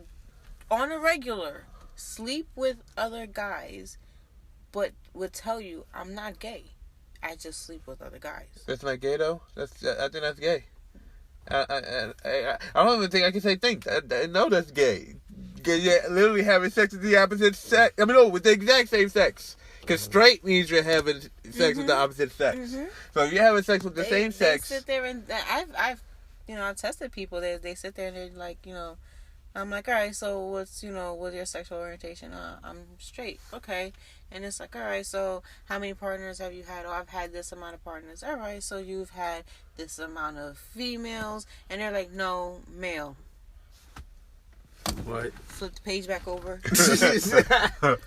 Speaker 4: on a regular, sleep with other guys, but would tell you, I'm not gay. I just sleep with other guys.
Speaker 2: That's not gay, though? I think that's gay. I don't even think I can say think. I know that's gay. You're literally having sex with the opposite sex. I mean, no, with the exact same sex. Because straight means you're having sex with the opposite sex. Mm-hmm. So if you're having sex with the same sex,
Speaker 4: they sit there and I've tested people. They sit there and they're like, you know, I'm like, all right, so what's your sexual orientation? I'm straight. Okay. And it's like, all right, so how many partners have you had? Oh, I've had this amount of partners. All right, so you've had this amount of females, and they're like, no, male.
Speaker 3: What?
Speaker 4: Flip the page back over.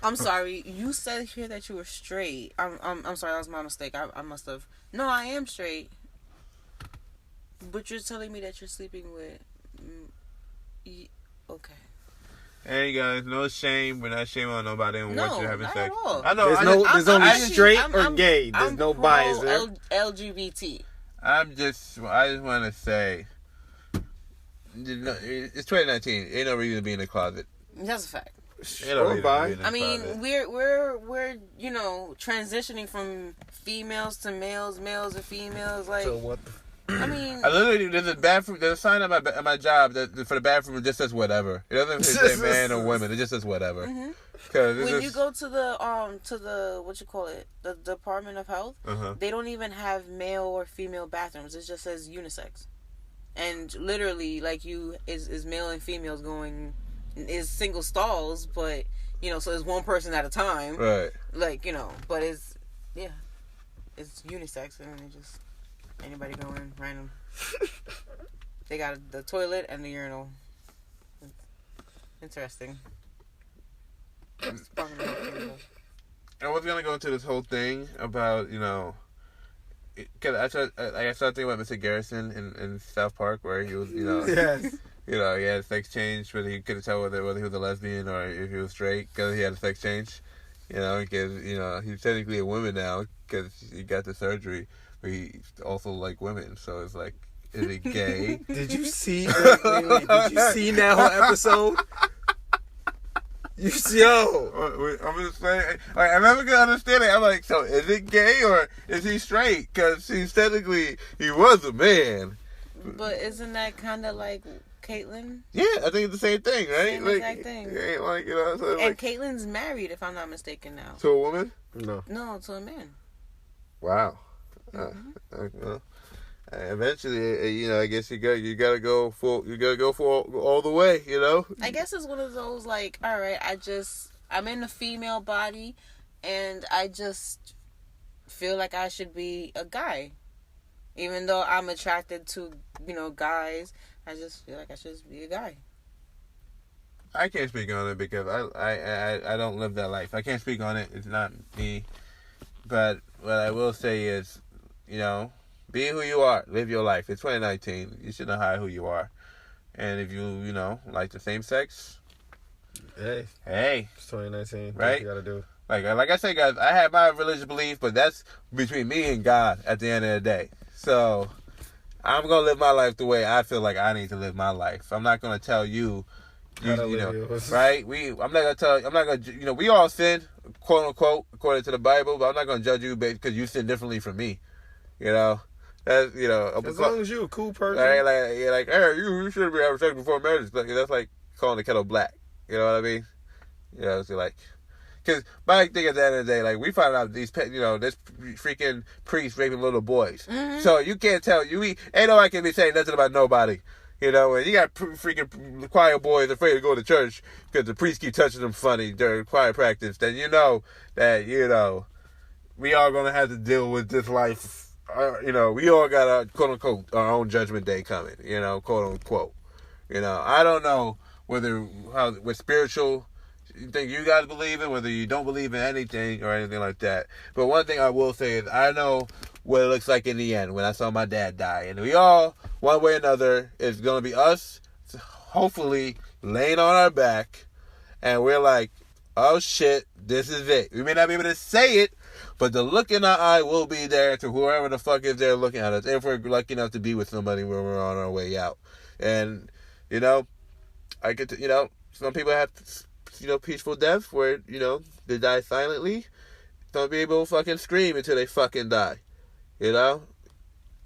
Speaker 4: I'm sorry. You said here that you were straight. I'm sorry. That was my mistake. I must have. No, I am straight. But you're telling me that you're sleeping with. Okay.
Speaker 2: Hey guys, no shame. We're not shaming on nobody and what you're having
Speaker 4: not
Speaker 2: sex.
Speaker 4: At all.
Speaker 2: I know.
Speaker 3: There's only straight or gay. There's
Speaker 4: I'm
Speaker 3: no bias there.
Speaker 4: LGBT.
Speaker 2: I just want to say. It's 2019. Ain't no reason to be in the closet.
Speaker 4: That's a fact.
Speaker 3: I
Speaker 4: mean, we're transitioning from females to males to females. Like,
Speaker 3: so what?
Speaker 4: I mean,
Speaker 2: I literally there's a sign at my job that for the bathroom it just says whatever. It doesn't say man or women. It just says whatever. Mm-hmm.
Speaker 4: When you go to the what you call it, the Department of Health, they don't even have male or female bathrooms. It just says unisex. And literally, like, is male and females going, is single stalls, but, so it's one person at a time.
Speaker 2: Right.
Speaker 4: Like, but it's unisex, and it just, anybody going random. They got the toilet and the urinal. Interesting.
Speaker 2: I was gonna go into this whole thing about, you know, cause I started thinking about Mr. Garrison in South Park, where he was, you know,
Speaker 3: Yes.
Speaker 2: you know, he had a sex change, but he couldn't tell whether he was a lesbian or if he was straight because he had a sex change. You know, because, you know, he's technically a woman now because he got the surgery, but he also like women. So it's like, is he gay?
Speaker 3: Did you see? Wait, did you see that whole episode?
Speaker 2: I'm just saying. Like, I never could understand it. I'm like, so is it gay or is he straight? Because he's technically he was a man.
Speaker 4: But isn't that kind of like Caitlyn?
Speaker 2: Yeah, I think it's the same thing, right?
Speaker 4: Same
Speaker 2: like,
Speaker 4: exact thing.
Speaker 2: Like, you know, so
Speaker 4: and
Speaker 2: like,
Speaker 4: Caitlyn's married, if I'm not mistaken, now.
Speaker 2: to a woman?
Speaker 3: No,
Speaker 4: to a man.
Speaker 2: Wow. Eventually, you know, I guess you gotta go for all the way, you know.
Speaker 4: I guess it's one of those like, all right, I'm in a female body, and I just feel like I should be a guy, even though I'm attracted to, you know, guys. I just feel like I should be a guy.
Speaker 2: I can't speak on it because I don't live that life. I can't speak on it. It's not me. But what I will say is, you know, be who you are. Live your life. It's 2019. You shouldn't hide who you are. And if you know, like the same sex,
Speaker 3: hey,
Speaker 2: it's
Speaker 3: 2019.
Speaker 2: Right?
Speaker 3: What you gotta do.
Speaker 2: Like I say, guys, I have my religious belief, but that's between me and God at the end of the day. So I'm gonna live my life the way I feel like I need to live my life. I'm not gonna tell you know, right? I'm not gonna, you know, we all sin, quote unquote, according to the Bible, but I'm not gonna judge you because you sin differently from me. You know, that's, you know,
Speaker 3: as long as you're a cool person,
Speaker 2: right? Like, hey, you shouldn't be having sex before marriage. That's like calling the kettle black. You know what I mean? You know, it's like, because my thing at the end of the day, like, we find out these, you know, this freaking priest raping little boys. Mm-hmm. So you can't tell, ain't nobody can be saying nothing about nobody. You know, and you got freaking choir boys afraid to go to church because the priest keep touching them funny during choir practice. Then you know that, you know, we are going to have to deal with this life. You know, we all got our, quote unquote, our own judgment day coming, you know, quote unquote. You know, I don't know what spiritual thing you guys believe in, whether you don't believe in anything or anything like that. But one thing I will say is I know what it looks like in the end when I saw my dad die. And we all, one way or another, it's going to be us, hopefully, laying on our back. And we're like, oh shit, this is it. We may not be able to say it, but the look in our eye will be there to whoever the fuck is there looking at us. If we're lucky enough to be with somebody when we're on our way out. And, you know, you know, some people have, you know, peaceful deaths where, you know, they die silently. Some people fucking scream until they fucking die. You know?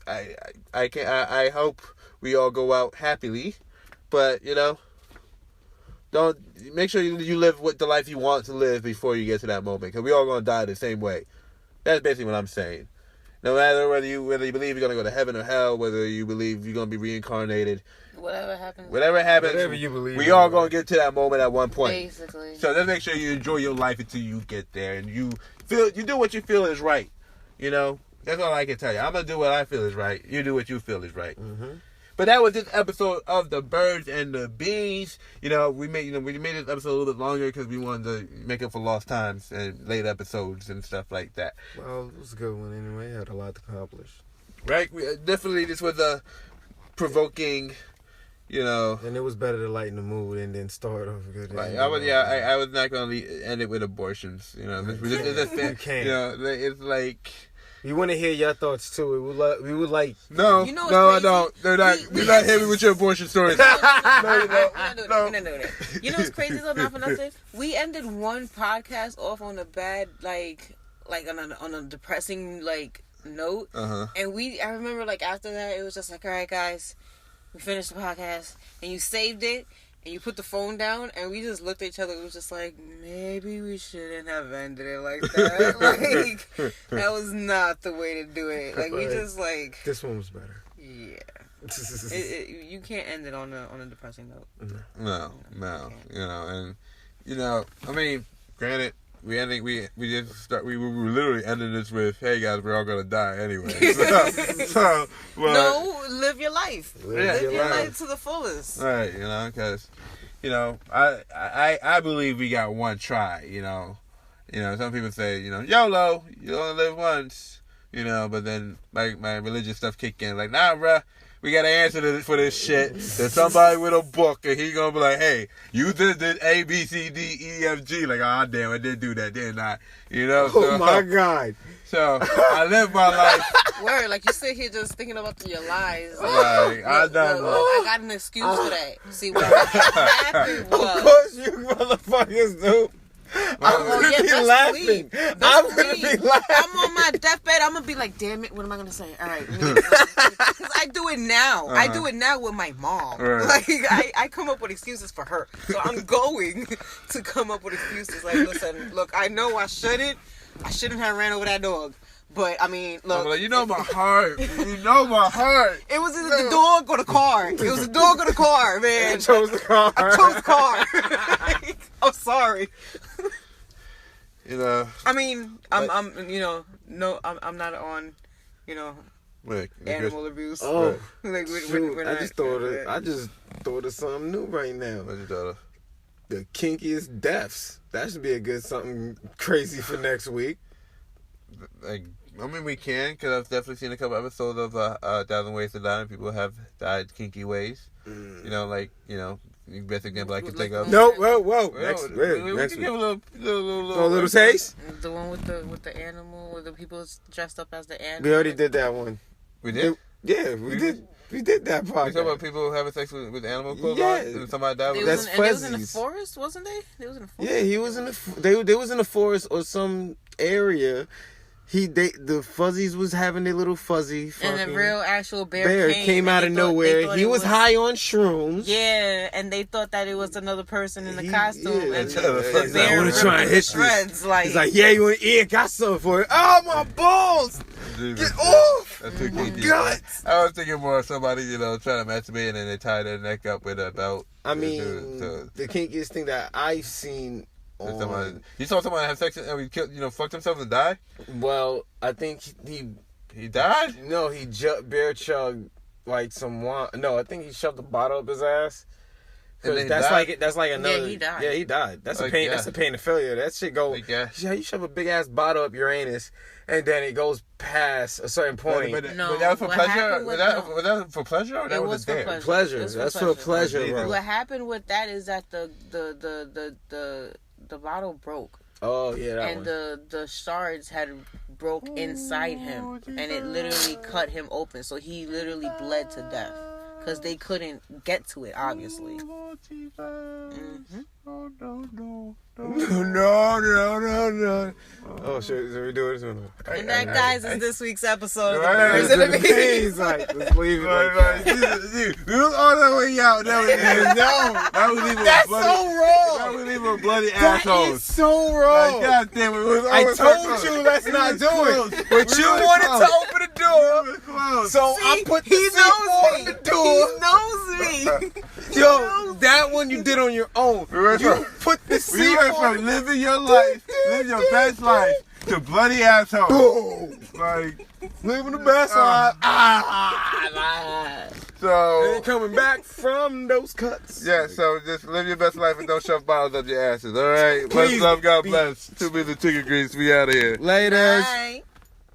Speaker 2: I hope we all go out happily. But, you know, don't make sure you live what the life you want to live before you get to that moment. Because we all going to die the same way. That's basically what I'm saying. No matter whether you believe you're going to go to heaven or hell, whether you believe you're going to be reincarnated.
Speaker 4: Whatever happens,
Speaker 3: whatever you believe,
Speaker 2: we all going to get to that moment at one point.
Speaker 4: Basically.
Speaker 2: So just make sure you enjoy your life until you get there. And you do what you feel is right. You know? That's all I can tell you. I'm going to do what I feel is right. You do what you feel is right. Mm-hmm. But that was this episode of The Birds and the Bees. You know, we made this episode a little bit longer because we wanted to make up for lost times and late episodes and stuff like that.
Speaker 3: Well, it was a good one anyway. Had a lot to accomplish.
Speaker 2: Right? Definitely this was a provoking, you know.
Speaker 3: And it was better to lighten the mood and then start off good.
Speaker 2: Right. I was not going to end it with abortions. You know,
Speaker 3: You can't.
Speaker 2: You know, it's like...
Speaker 3: We want to hear your thoughts too. We would like.
Speaker 2: No,
Speaker 4: you know
Speaker 2: I don't. They're not. We're not heavy with your abortion stories.
Speaker 4: No. You know what's crazy though? Not for nothing. We ended one podcast off on a bad, like on a depressing note.
Speaker 2: Uh-huh.
Speaker 4: And I remember after that, it was just like, all right, guys, we finished the podcast, and you saved it. And you put the phone down, and we just looked at each other. It was just like, maybe we shouldn't have ended it like that. That was not the way to do it. We just
Speaker 3: this one was better.
Speaker 4: Yeah. You can't end it on a depressing note.
Speaker 2: No. You know, and you know, I mean, granted, we were literally ending this with, hey guys, we're all gonna die anyway.
Speaker 4: No, live your life. Live your life to the fullest.
Speaker 2: Right, you know, because you know, I believe we got one try. You know, some people say, you know, YOLO, you only live once. You know, but then my religious stuff kick in. Like, nah, bruh, we got to answer for this shit. There's somebody with a book, and he gonna be like, hey, you did A, B, C, D, E, F, G. Like, oh, damn, I did do that, didn't I? You know?
Speaker 3: Oh, my God.
Speaker 2: So, I live my life.
Speaker 4: Word, like you sit here just thinking about your lies.
Speaker 2: Like, I
Speaker 4: got an excuse for that. See, what happened was...
Speaker 3: Of course you motherfuckers do. I'm gonna be laughing. I'm gonna be laughing.
Speaker 4: I'm on my deathbed. I'm gonna be like, damn it, what am I gonna say? All right, because I do it now. I do it now with my mom.
Speaker 2: Right.
Speaker 4: Like I come up with excuses for her, so I'm going to come up with excuses. Like, listen, look, I know I shouldn't have ran over that dog. But, I mean, look.
Speaker 2: Like, you know my heart. You know my heart.
Speaker 4: It was either the dog or the car. It was the dog or the car, man.
Speaker 3: I chose the car.
Speaker 4: I chose the car. I'm sorry.
Speaker 2: You know.
Speaker 4: I mean, I'm you know, no, I'm not on, you know, animal abuse.
Speaker 3: Oh,
Speaker 4: like,
Speaker 3: shoot, I just thought of something new right now.
Speaker 2: What you thought of?
Speaker 3: The kinkiest deaths. That should be a good something crazy for next week.
Speaker 2: Like, I mean, we can, because I've definitely seen a couple episodes of 1,000 Ways to Die, and people have died kinky ways. You know, like, you know, the best example I can think of.
Speaker 3: No, whoa. Next
Speaker 2: Next
Speaker 3: week.
Speaker 2: give a
Speaker 3: little taste?
Speaker 4: The one with the animal, where the people dressed up as the animal.
Speaker 3: We already did that one.
Speaker 2: We did?
Speaker 3: Yeah, we did. We did that part.
Speaker 2: You talking about people having sex with animal clothes
Speaker 3: Yeah.
Speaker 2: on, and somebody died with
Speaker 3: That's
Speaker 4: they was in the
Speaker 3: fuzzies.
Speaker 4: forest, wasn't they? They was in the forest.
Speaker 3: Yeah, he was in they was in the forest or some area. The fuzzies was having their little fuzzy
Speaker 4: and the real actual
Speaker 3: bear came out of nowhere. He was high on shrooms.
Speaker 4: Yeah, and they thought that it was another person in the costume.
Speaker 3: Yeah,
Speaker 4: and
Speaker 3: he's
Speaker 4: the bear
Speaker 3: like, I want to try and hit
Speaker 4: shreds.
Speaker 3: you.
Speaker 4: Like,
Speaker 3: He's like, yeah, you want to eat? Got something for it. Oh, my balls!
Speaker 2: Jesus.
Speaker 3: Get off!
Speaker 2: That's too kinky.
Speaker 3: Guts!
Speaker 2: I was thinking more of somebody, you know, trying to masturbate and then they tie their neck up with a belt.
Speaker 3: I mean, the kinkiest thing that I've seen
Speaker 2: you saw somebody have sex and fucked himself and die?
Speaker 3: Well, I think
Speaker 2: he died?
Speaker 3: No, he bear chugged like some wine. No, I think he shoved a bottle up his ass. Cause that's like another.
Speaker 4: Yeah, he died.
Speaker 3: Yeah, he died. That's
Speaker 2: like,
Speaker 3: a pain.
Speaker 2: yeah.
Speaker 3: That's a pain of failure. That shit go.
Speaker 2: Like, yeah.
Speaker 3: You shove a big ass bottle up your anus, and then it goes past a certain point.
Speaker 2: But that was for pleasure. Was that for pleasure or that
Speaker 4: it
Speaker 2: was
Speaker 4: for
Speaker 2: a
Speaker 3: pleasure? That's for pleasure, bro.
Speaker 4: What happened with that is that the bottle broke.
Speaker 3: Oh yeah, that
Speaker 4: and
Speaker 3: one.
Speaker 4: the shards had broke inside him, and it literally cut him open. So he literally bled to death because they couldn't get to it, obviously. Mm-hmm.
Speaker 3: No. Oh shit! Should we do it?
Speaker 4: And that, guys, is this week's episode.
Speaker 3: He's like, let's leave it.
Speaker 2: We was all the way out. That was even
Speaker 3: That's so wrong.
Speaker 2: That was even bloody
Speaker 3: That
Speaker 2: assholes.
Speaker 3: is so wrong.
Speaker 2: Like, God damn it!
Speaker 3: I told you let's not do it, but you wanted to open the door, so I put the seatbelt on the door.
Speaker 4: He knows me.
Speaker 3: Yo, that one you did on your own. You put the
Speaker 2: We went
Speaker 3: seatbelt
Speaker 2: from living your life, live your best life, to bloody asshole.
Speaker 3: Boom.
Speaker 2: Like,
Speaker 3: Living the best life.
Speaker 2: so
Speaker 3: And coming back from those cuts.
Speaker 2: yeah, so just live your best life and don't shove bottles up your asses. All right, much
Speaker 3: Please
Speaker 2: love, God
Speaker 3: be-
Speaker 2: bless. 2 million chicken grease. We out of here.
Speaker 3: Laters.
Speaker 4: Bye.